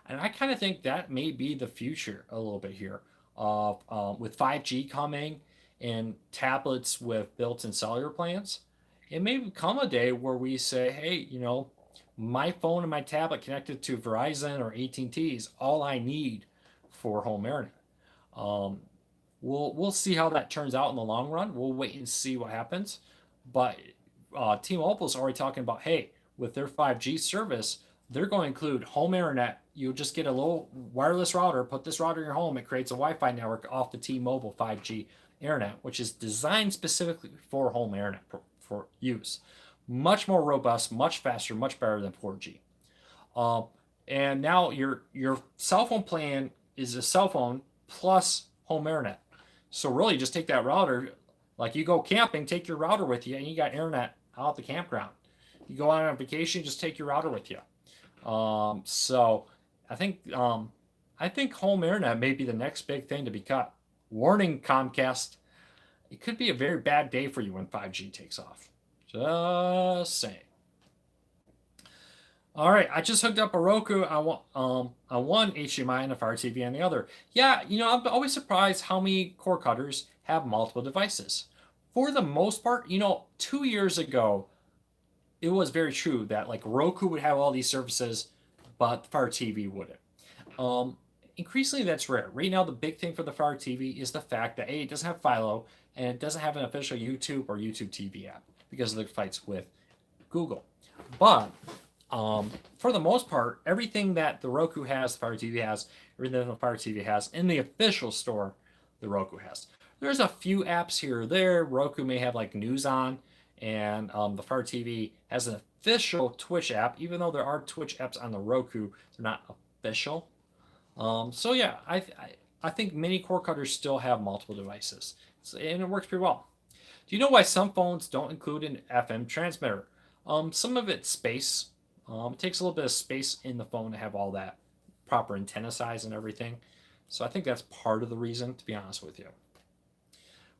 And I kind of think that may be the future a little bit here of with 5G coming and tablets with built-in cellular plans. It may come a day where we say, hey, my phone and my tablet connected to Verizon or AT&T is all I need for home internet. We'll see how that turns out in the long run. We'll wait and see what happens. But T-Mobile's already talking about, hey, with their 5G service, they're going to include home internet. You'll just get a little wireless router, put this router in your home. It creates a Wi-Fi network off the T-Mobile 5G internet, which is designed specifically for home internet for use. Much more robust, much faster, much better than 4G. And now your cell phone plan is a cell phone plus home internet. So really just take that router, like you go camping, take your router with you, and you got internet out at the campground. You go on vacation, just take your router with you. So I think home internet may be the next big thing to be cut. Warning, Comcast, it could be a very bad day for you when 5G takes off. Just saying. All right, I just hooked up a Roku on one HDMI and a Fire TV on the other. Yeah, I'm always surprised how many cord cutters have multiple devices. For the most part, 2 years ago, it was very true that like Roku would have all these services, but the Fire TV wouldn't. Um, Increasingly, that's rare. Right now, the big thing for the Fire TV is the fact that A, it doesn't have Philo, and it doesn't have an official YouTube or YouTube TV app because of the fights with Google. But for the most part, everything that the Roku has, the Fire TV has, everything the Fire TV has in the official store, the Roku has. There's a few apps here or there. Roku may have like news on, and the Fire TV has an official Twitch app. Even though there are Twitch apps on the Roku, they're not official. So yeah, I think mini cord cutters still have multiple devices, and it works pretty well. Do you know why some phones don't include an FM transmitter? Some of it's space. It takes a little bit of space in the phone to have all that proper antenna size and everything. So I think that's part of the reason, to be honest with you.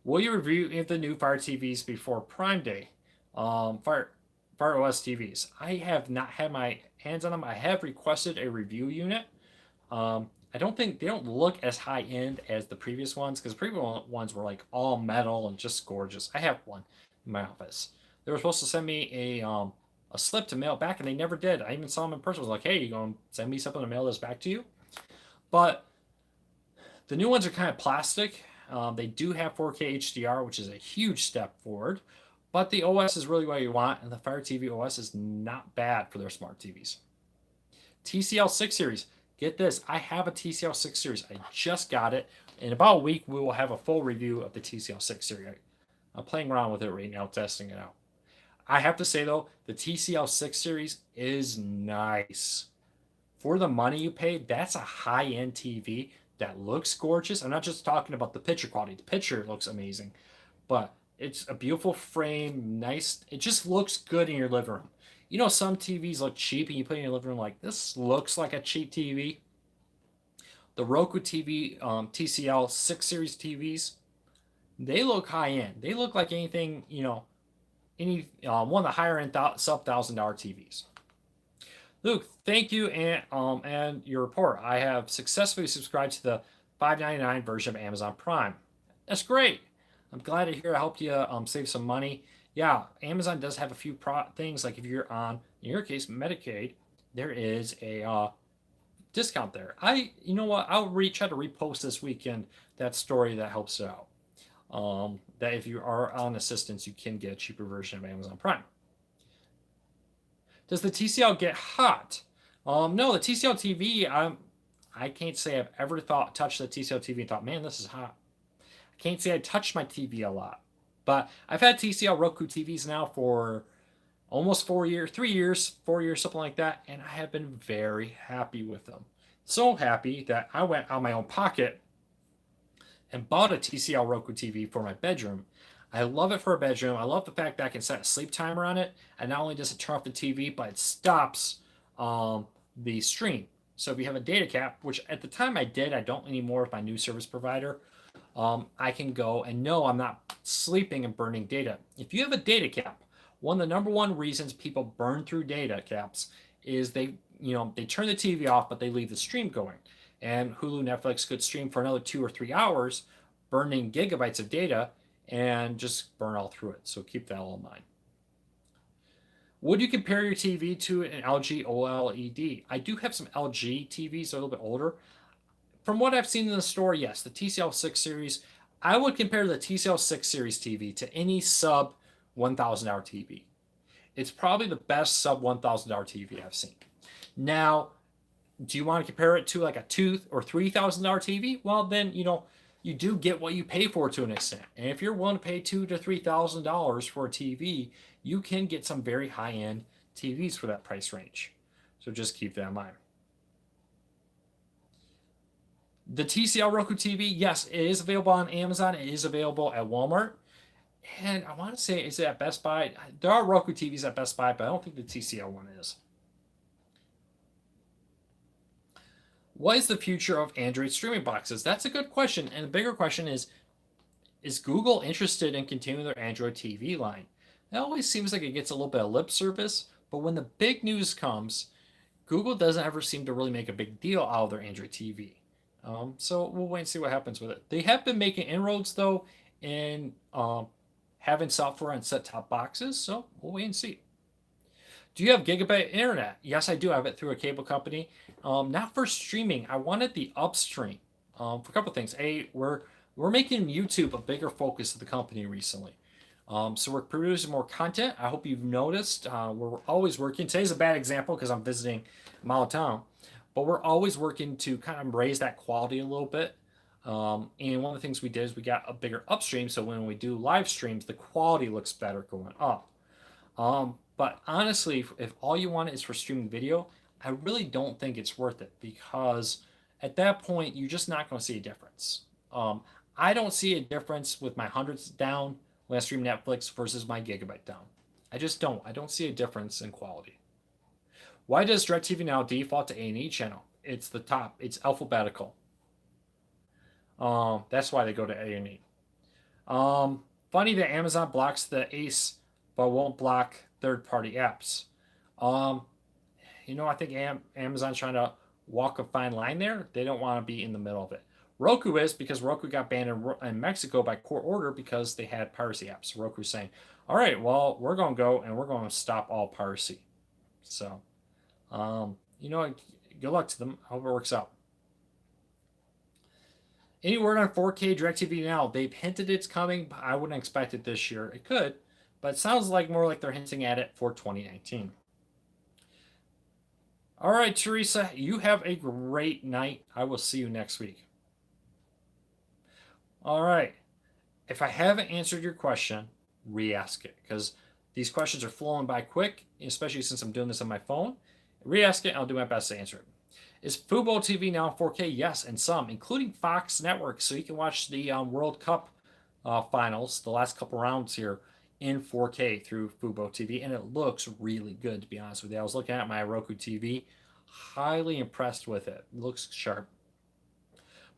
Will you review any of the new Fire TVs before Prime Day? Fire OS TVs. I have not had my hands on them. I have requested a review unit. I don't think they don't look as high end as the previous ones because the previous ones were like all metal and just gorgeous. I have one in my office. They were supposed to send me a slip to mail back, and they never did. I even saw them in person. I was like, "Hey, you going to send me something to mail this back to you?" But the new ones are kind of plastic. They do have 4K HDR, which is a huge step forward. But the OS is really what you want, and the Fire TV OS is not bad for their smart TVs. TCL 6 series. Get this, I have a TCL 6 series. I just got it. In about a week, we will have a full review of the TCL 6 series. I'm playing around with it right now, testing it out. I have to say, though, the TCL 6 series is nice. For the money you pay, that's a high-end TV that looks gorgeous. I'm not just talking about the picture quality. The picture looks amazing. But it's a beautiful frame, nice. It just looks good in your living room. You know, some TVs look cheap, and you put it in your living room like, this looks like a cheap TV. The Roku TV TCL 6 series TVs, they look high end. They look like anything, you know, any one of the higher end sub $1,000 TVs. Luke, thank you and your report. I have successfully subscribed to the $5.99 version of Amazon Prime. That's great. I'm glad to hear I helped you save some money. Yeah, Amazon does have a few things, like if you're on, in your case, Medicaid, there is a discount there. You know what? I'll try to repost this weekend that story that helps out. That if you are on assistance, you can get a cheaper version of Amazon Prime. Does the TCL get hot? No, the TCL TV, I can't say I've ever touched the TCL TV and thought, man, this is hot. I can't say I touched my TV a lot. But I've had TCL Roku TVs now for almost 4 years, 3 years, 4 years, something like that, and I have been very happy with them. So happy that I went out of my own pocket and bought a TCL Roku TV for my bedroom. I love it for a bedroom. I love the fact that I can set a sleep timer on it, and not only does it turn off the TV, but it stops the stream. So if you have a data cap, which at the time I did, I don't anymore with my new service provider, I can go and know I'm not sleeping and burning data. If you have a data cap, one of the number one reasons people burn through data caps is they turn the TV off, but they leave the stream going. And Hulu, Netflix could stream for another 2 or 3 hours, burning gigabytes of data, and just burn all through it. So keep that all in mind. Would you compare your TV to an LG OLED? I do have some LG TVs, they're a little bit older. From what I've seen in the store, yes, the TCL 6 series, I would compare the TCL 6 series TV to any sub $1,000 TV. It's probably the best sub $1,000 TV I've seen. Now, do you want to compare it to like a $2,000 or $3,000 TV? Well, then, you do get what you pay for to an extent. And if you're willing to pay $2,000 to $3,000 for a TV, you can get some very high-end TVs for that price range. So just keep that in mind. The TCL Roku TV, yes, it is available on Amazon. It is available at Walmart. And I want to say, is it at Best Buy? There are Roku TVs at Best Buy, but I don't think the TCL one is. What is the future of Android streaming boxes? That's a good question. And the bigger question is Google interested in continuing their Android TV line? It always seems like it gets a little bit of lip service, but when the big news comes, Google doesn't ever seem to really make a big deal out of their Android TV. So we'll wait and see what happens with it. They have been making inroads, though, in having software on set-top boxes, so we'll wait and see. Do you have gigabit internet? Yes, I do. I have it through a cable company. Not for streaming. I wanted the upstream for a couple of things. We're making YouTube a bigger focus of the company recently. So we're producing more content. I hope you've noticed. We're always working. Today's a bad example because I'm visiting my town, but we're always working to kind of raise that quality a little bit. And one of the things we did is we got a bigger upstream, so when we do live streams, the quality looks better going up. But honestly, if all you want is for streaming video, I really don't think it's worth it because at that point, you're just not going to see a difference. I don't see a difference with my hundreds down when I stream Netflix versus my gigabyte down. I just don't. I don't see a difference in quality. Why does DirecTV Now default to A&E channel? It's the top. It's alphabetical. That's why they go to A&E. Funny that Amazon blocks the ACE but won't block third-party apps. I think Amazon's trying to walk a fine line there. They don't want to be in the middle of it. Roku is because Roku got banned in Mexico by court order because they had piracy apps. Roku's saying, all right, well, we're going to go and we're going to stop all piracy. So, good luck to them. I hope it works out. Any word on 4K DirecTV Now? They've hinted it's coming, but I wouldn't expect it this year. It could, but it sounds like more like they're hinting at it for 2019. All right, Teresa, you have a great night. I will see you next week. All right. If I haven't answered your question, re-ask it because these questions are flowing by quick, especially since I'm doing this on my phone. Re-ask it, and I'll do my best to answer it. Is Fubo TV now in 4K? Yes, and some, including Fox Network, so you can watch the World Cup finals, the last couple rounds here, in 4K through Fubo TV, and it looks really good, to be honest with you. I was looking at my Roku TV, highly impressed with it. It looks sharp.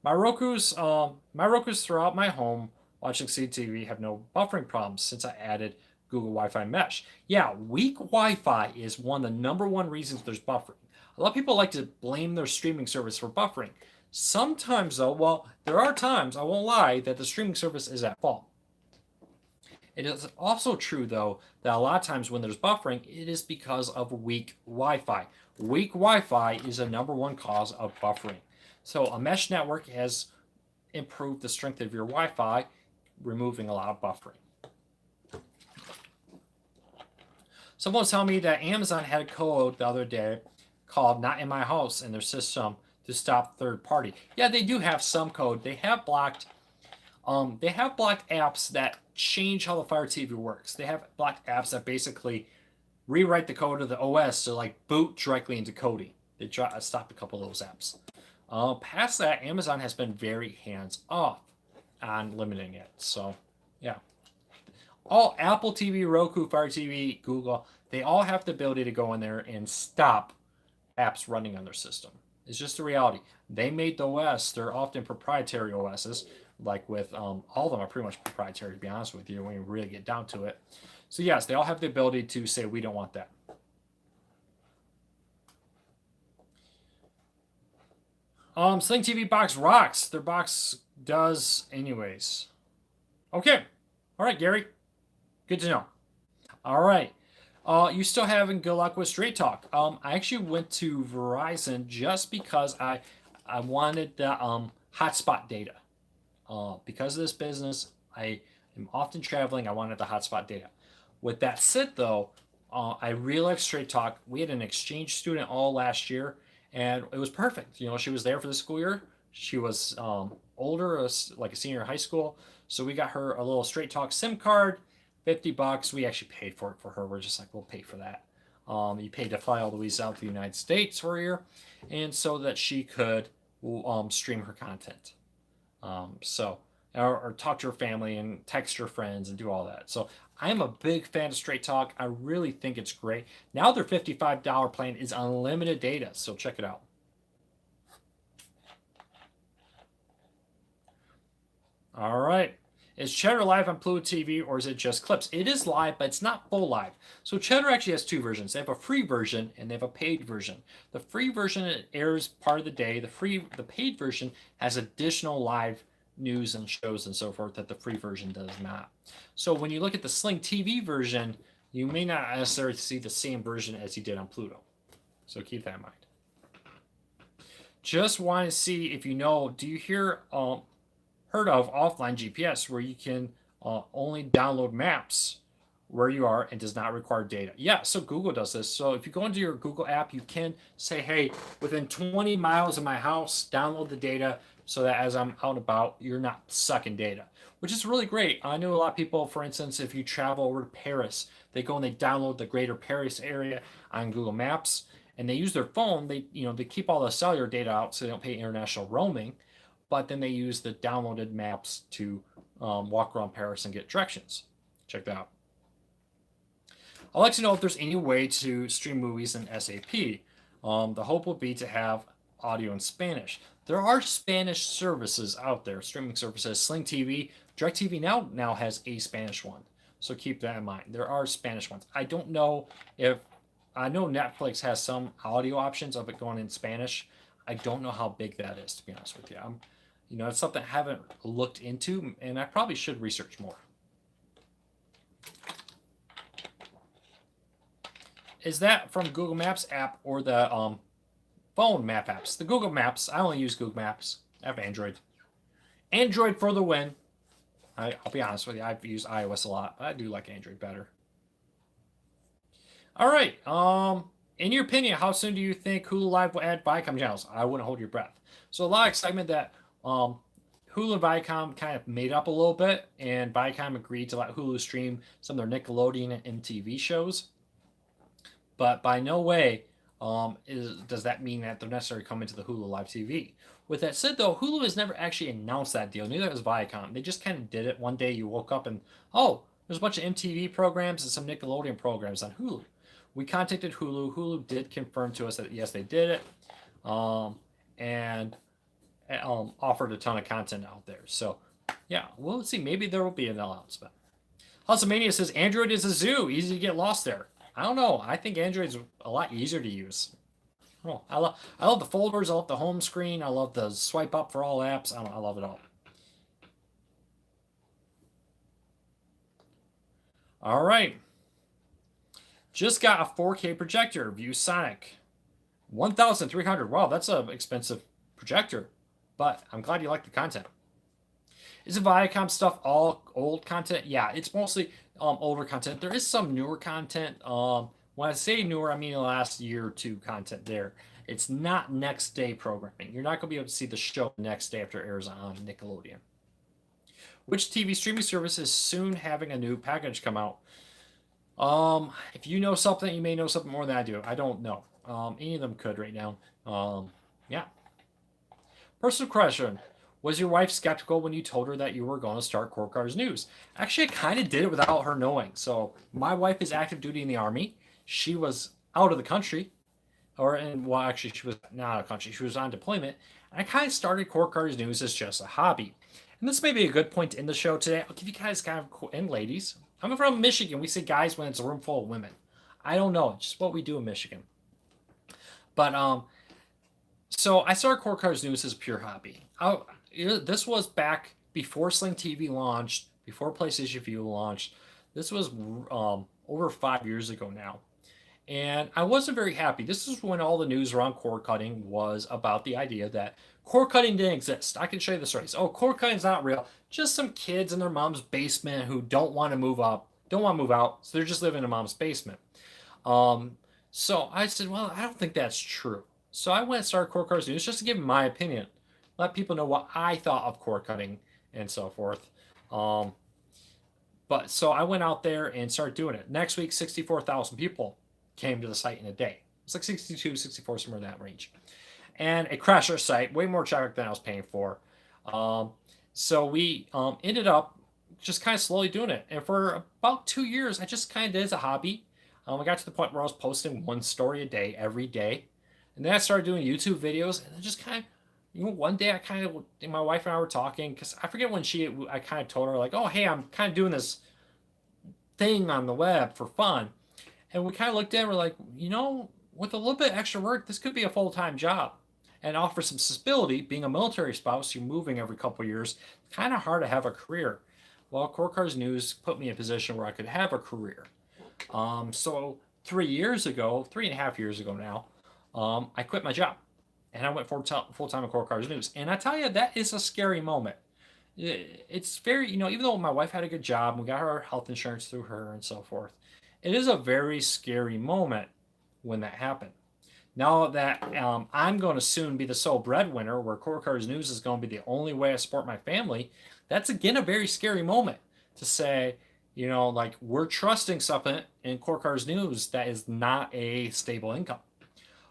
My Roku's throughout my home watching CTV have no buffering problems since I added Google Wi-Fi mesh. Yeah, weak Wi-Fi is one of the number one reasons there's buffering. A lot of people like to blame their streaming service for buffering. Sometimes, though, well, there are times, I won't lie, that the streaming service is at fault. It is also true, though, that a lot of times when there's buffering, it is because of weak Wi-Fi. Weak Wi-Fi is a number one cause of buffering. So a mesh network has improved the strength of your Wi-Fi, removing a lot of buffering. Someone was telling me that Amazon had a code the other day called Not in My House in their system to stop third party. Yeah, they do have some code. They have blocked apps that change how the Fire TV works. They have blocked apps that basically rewrite the code of the OS to like boot directly into Kodi. They try to stop a couple of those apps. Past that, Amazon has been very hands-off on limiting it. So, yeah. All Apple TV, Roku, Fire TV, Google, they all have the ability to go in there and stop apps running on their system. It's just the reality. They made the OS. They're often proprietary OSs. Like with all of them are pretty much proprietary, to be honest with you, when you really get down to it. So, yes, they all have the ability to say, we don't want that. Sling TV box rocks. Their box does anyways. Okay. All right, Gary. Good to know. All right. You still having good luck with Straight Talk? I actually went to Verizon just because I wanted the hotspot data. Because of this business, I am often traveling. I wanted the hotspot data. With that said, though, I really like Straight Talk. We had an exchange student all last year, and it was perfect. She was there for the school year. She was older, like a senior in high school. So we got her a little Straight Talk SIM card, $50. We actually paid for it for her. We're just like, we'll pay for that. You paid to fly all the way out to the United States for a year, and so that she could stream her content. Or talk to her family and text her friends and do all that. So I'm a big fan of Straight Talk. I really think it's great. Now their $55 plan is unlimited data, so check it out. All right. Is Cheddar live on Pluto TV or is it just clips? It is live, but it's not full live. So Cheddar actually has two versions. They have a free version and they have a paid version. The free version airs part of the day. The paid version has additional live news and shows and so forth that the free version does not. So when you look at the Sling TV version, you may not necessarily see the same version as you did on Pluto. So keep that in mind. Just want to see if you know, do you heard of offline GPS where you can only download maps where you are and does not require data? Yeah, so Google does this. So if you go into your Google app, you can say, hey, within 20 miles of my house, download the data so that as I'm out and about, you're not sucking data, which is really great. I know a lot of people, for instance, if you travel over to Paris, they go and they download the greater Paris area on Google Maps and they use their phone. They keep all the cellular data out so they don't pay international roaming, but then they use the downloaded maps to walk around Paris and get directions. Check that out. I'd like to know if there's any way to stream movies in SAP. The hope would be to have audio in Spanish. There are Spanish services out there, streaming services. Sling TV, DirecTV now has a Spanish one, so keep that in mind. There are Spanish ones. I don't know if I know Netflix has some audio options of it going in Spanish. I don't know how big that is, to be honest with you. It's something I haven't looked into, and I probably should research more. Is that from Google Maps app or the phone map apps? The Google Maps. I only use Google Maps. I have Android. Android for the win. I'll be honest with you. I've used iOS a lot. I do like Android better. All right. In your opinion, how soon do you think Hulu Live will add Viacom channels? I wouldn't hold your breath. So a lot of excitement that Hulu and Viacom kind of made up a little bit, and Viacom agreed to let Hulu stream some of their Nickelodeon and MTV shows. But by no way does that mean that they're necessarily coming to the Hulu Live TV. With that said, though, Hulu has never actually announced that deal. Neither has Viacom. They just kind of did it. One day you woke up and, oh, there's a bunch of MTV programs and some Nickelodeon programs on Hulu. We contacted Hulu. Hulu did confirm to us that, yes, they did it, and offered a ton of content out there. So, yeah, we'll see. Maybe there will be an announcement. Hustlmania says, Android is a zoo. Easy to get lost there. I don't know. I think Android's a lot easier to use. Oh, I love the folders. I love the home screen. I love the swipe up for all apps. I love it all. All right. Just got a 4K projector. ViewSonic. 1,300. Wow, that's an expensive projector. But I'm glad you like the content. Is the Viacom stuff all old content? Yeah, it's mostly older content. There is some newer content. When I say newer, I mean the last year or two content there. It's not next day programming. You're not going to be able to see the show next day after it airs on Nickelodeon. Which TV streaming service is soon having a new package come out? If you know something, you may know something more than I do. I don't know. Any of them could right now. Yeah. Personal question. Was your wife skeptical when you told her that you were going to start Core Cars News? Actually, I kind of did it without her knowing. So my wife is active duty in the Army. She was out of the country. Actually, she was not out of the country. She was on deployment. And I kind of started Core Cars News as just a hobby. And this may be a good point to end the show today. I'll give you guys and ladies. I'm from Michigan. We say guys when it's a room full of women. I don't know. It's just what we do in Michigan. But, so I started Core Cars News as a pure hobby. This was back before Sling TV launched, before PlayStation Vue launched. This was over 5 years ago now. And I wasn't very happy. This is when all the news around cord cutting was about the idea that cord cutting didn't exist. I can show you the stories. Oh, cord cutting's not real. Just some kids in their mom's basement who don't want to move out, so they're just living in mom's basement. So I said, well, I don't think that's true. So I went and started Core Cars News just to give my opinion, let people know what I thought of cord cutting and so forth. But so I went out there and started doing it. Next week, 64,000 people came to the site in a day. It's like 62, 64, somewhere in that range. And it crashed our site, way more traffic than I was paying for. So we ended up just kind of slowly doing it. And for about 2 years, I just kind of did it as a hobby. I got to the point where I was posting one story a day, every day. And then I started doing YouTube videos, and then just kind of, one day my wife and I were talking, because I forget when I kind of told her, like, oh, hey, I'm kind of doing this thing on the web for fun. And we kind of looked at it, we're like, with a little bit extra work, this could be a full-time job and offer some stability. Being a military spouse, you're moving every couple of years, kind of hard to have a career. Well, Core Cars News put me in a position where I could have a career. So 3 years ago, 3.5 years ago now, I quit my job and I went full time at Core Cars News. And I tell you, that is a scary moment. It's very, even though my wife had a good job, we got her health insurance through her and so forth, it is a very scary moment when that happened. Now that I'm going to soon be the sole breadwinner, where Core Cars News is going to be the only way I support my family, that's again a very scary moment to say, like we're trusting something in Core Cars News that is not a stable income.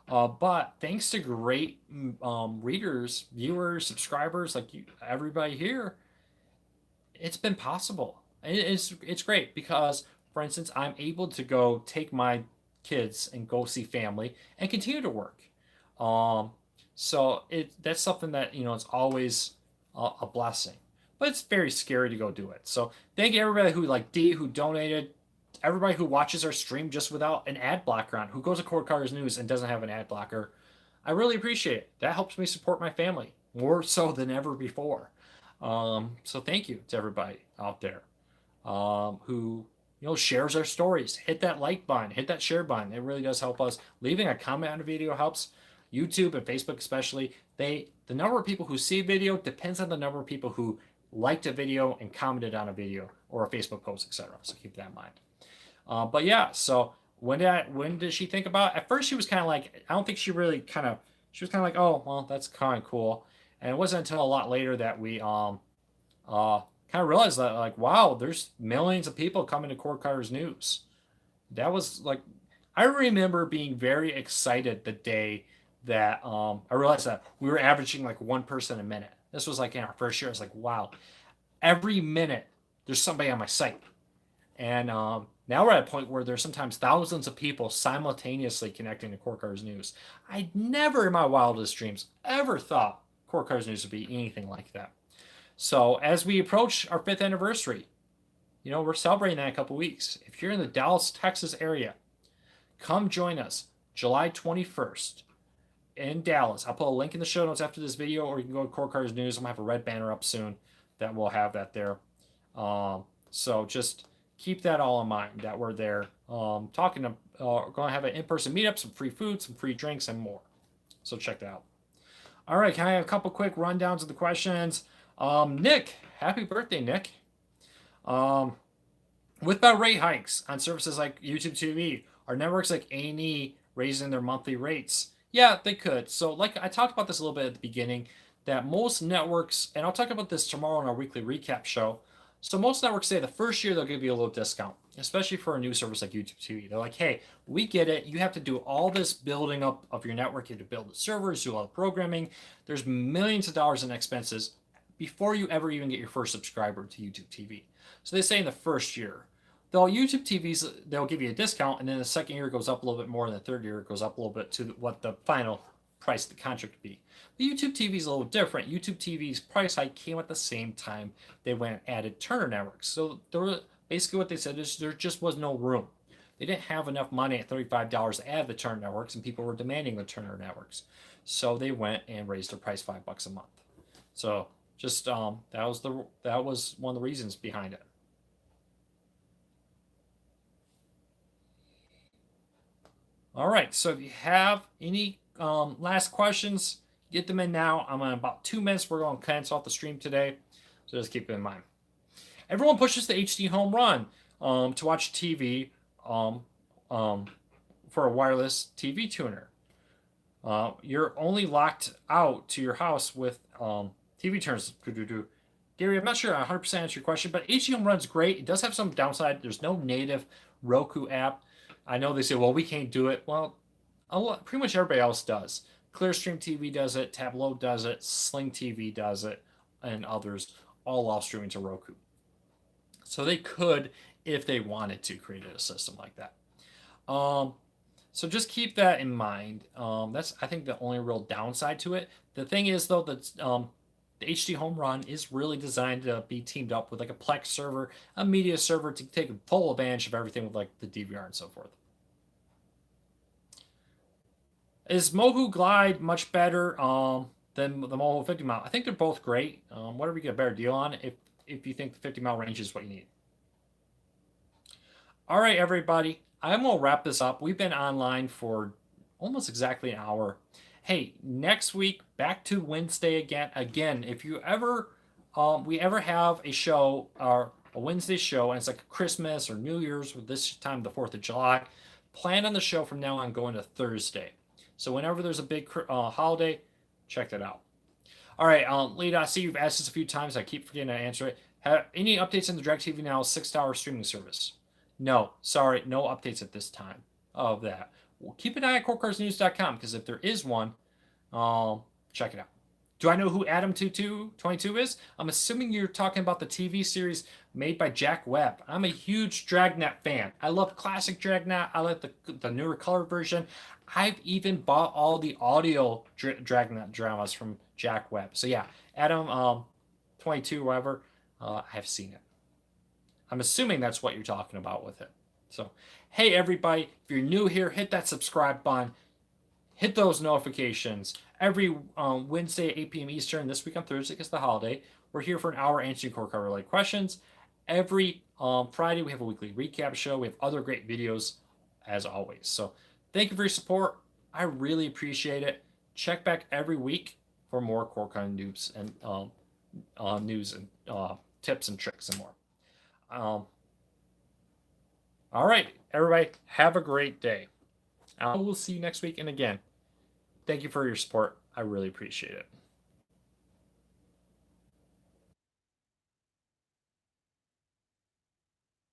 But thanks to great readers, viewers, subscribers, like you, everybody here, it's been possible. It's great because, for instance, I'm able to go take my kids and go see family and continue to work. Um, so that's something that it's always a blessing, but it's very scary to go do it. So thank you everybody who donated, everybody who watches our stream just without an ad blocker on, who goes to Core Cars News and doesn't have an ad blocker. I really appreciate it. That helps me support my family more so than ever before. So thank you to everybody out there who shares our stories. Hit that like button, hit that share button. It really does help us. Leaving a comment on a video helps. YouTube and Facebook especially. The number of people who see a video depends on the number of people who liked a video and commented on a video or a Facebook post, etc. So keep that in mind. But yeah, so when did she think about it? At first she was kind of like, I don't think she really she was kind of like, oh well, that's kind of cool. And it wasn't until a lot later that we kind of realized that, like, wow, there's millions of people coming to Core Cars News. That was like, I remember being very excited the day that I realized that we were averaging like one person a minute. This was like in our first year. I was like, wow, every minute there's somebody on my site. And now we're at a point where there's sometimes thousands of people simultaneously connecting to Core Cars News. I never in my wildest dreams ever thought Core Cars News would be anything like that. So as we approach our 5th anniversary, we're celebrating that in a couple weeks. If you're in the Dallas, Texas area, come join us July 21st in Dallas. I'll put a link in the show notes after this video, or you can go to Core Cars News. I'm going to have a red banner up soon that will have that there. So just keep that all in mind that we're there going to have an in-person meetup, some free food, some free drinks, and more. So check that out. All right, can I have a couple quick rundowns of the questions? Nick, happy birthday, Nick. With about rate hikes on services like YouTube TV, are networks like A&E raising their monthly rates? Yeah, they could. So like I talked about this a little bit at the beginning, that most networks, and I'll talk about this tomorrow in our weekly recap show. So most networks say the first year they'll give you a little discount, especially for a new service like YouTube TV. They're like, hey, we get it. You have to do all this building up of your network. You have to build the servers, do all the programming. There's millions of dollars in expenses before you ever even get your first subscriber to YouTube TV. So they say in the first year, though YouTube TVs, they'll give you a discount, and then the second year it goes up a little bit more, and the third year it goes up a little bit to what the final price of the contract would be. The YouTube TV is a little different. YouTube TV's price hike came at the same time they went and added Turner Networks. So basically what they said is there just was no room. They didn't have enough money at $35 to add the Turner Networks, and people were demanding the Turner Networks. So they went and raised their price $5 a month. So just that was one of the reasons behind it. All right, so if you have any last questions, get them in now. I'm in about 2 minutes. We're going to cancel off the stream today, so just keep it in mind. Everyone pushes the HD home run to watch TV for a wireless TV tuner. You're only locked out to your house with TV tuners. Gary, I'm not sure I 100% answer your question, but HD home run's great. It does have some downside. There's no native Roku app. I know they say, well, we can't do it. Well, pretty much everybody else does. Clearstream TV does it, Tableau does it, Sling TV does it, and others, all while streaming to Roku. So they could, if they wanted to, create a system like that. So just keep that in mind. That's, I think, the only real downside to it. The thing is, though, that the HD Home Run is really designed to be teamed up with like a Plex server, a media server, to take full advantage of everything with like the DVR and so forth. Is Mohu Glide much better than the Mohu 50 mile? I think they're both great. Whatever you get a better deal on, if you think the 50 mile range is what you need. All right, everybody. I'm going to wrap this up. We've been online for almost exactly an hour. Hey, next week, back to Wednesday again. Again, if you ever, we ever have a show, or a Wednesday show, and it's like Christmas or New Year's, with this time, the 4th of July, plan on the show from now on going to Thursday. So whenever there's a big holiday, check that out. All right, Lita, I see you've asked this a few times. I keep forgetting to answer it. Have any updates on the DirecTV Now $6 streaming service? No, sorry, no updates at this time of that. Well, keep an eye at CoreCarsNews.com because if there is one, check it out. Do I know who Adam 22 is? I'm assuming you're talking about the TV series made by Jack Webb. I'm a huge Dragnet fan. I love classic Dragnet. I like the newer color version. I've even bought all the audio Dragnet dramas from Jack Webb. So yeah, Adam 22, whatever, I've seen it. I'm assuming that's what you're talking about with it. So, hey everybody, if you're new here, hit that subscribe button. Hit those notifications. Every Wednesday at 8 p.m. Eastern, this week on Thursday because the holiday, we're here for an hour answering core cover related questions. Every Friday, we have a weekly recap show. We have other great videos as always. So thank you for your support. I really appreciate it. Check back every week for more Corkon news and news and tips and tricks and more. All right, everybody, have a great day. I will see you next week. And again, thank you for your support. I really appreciate it.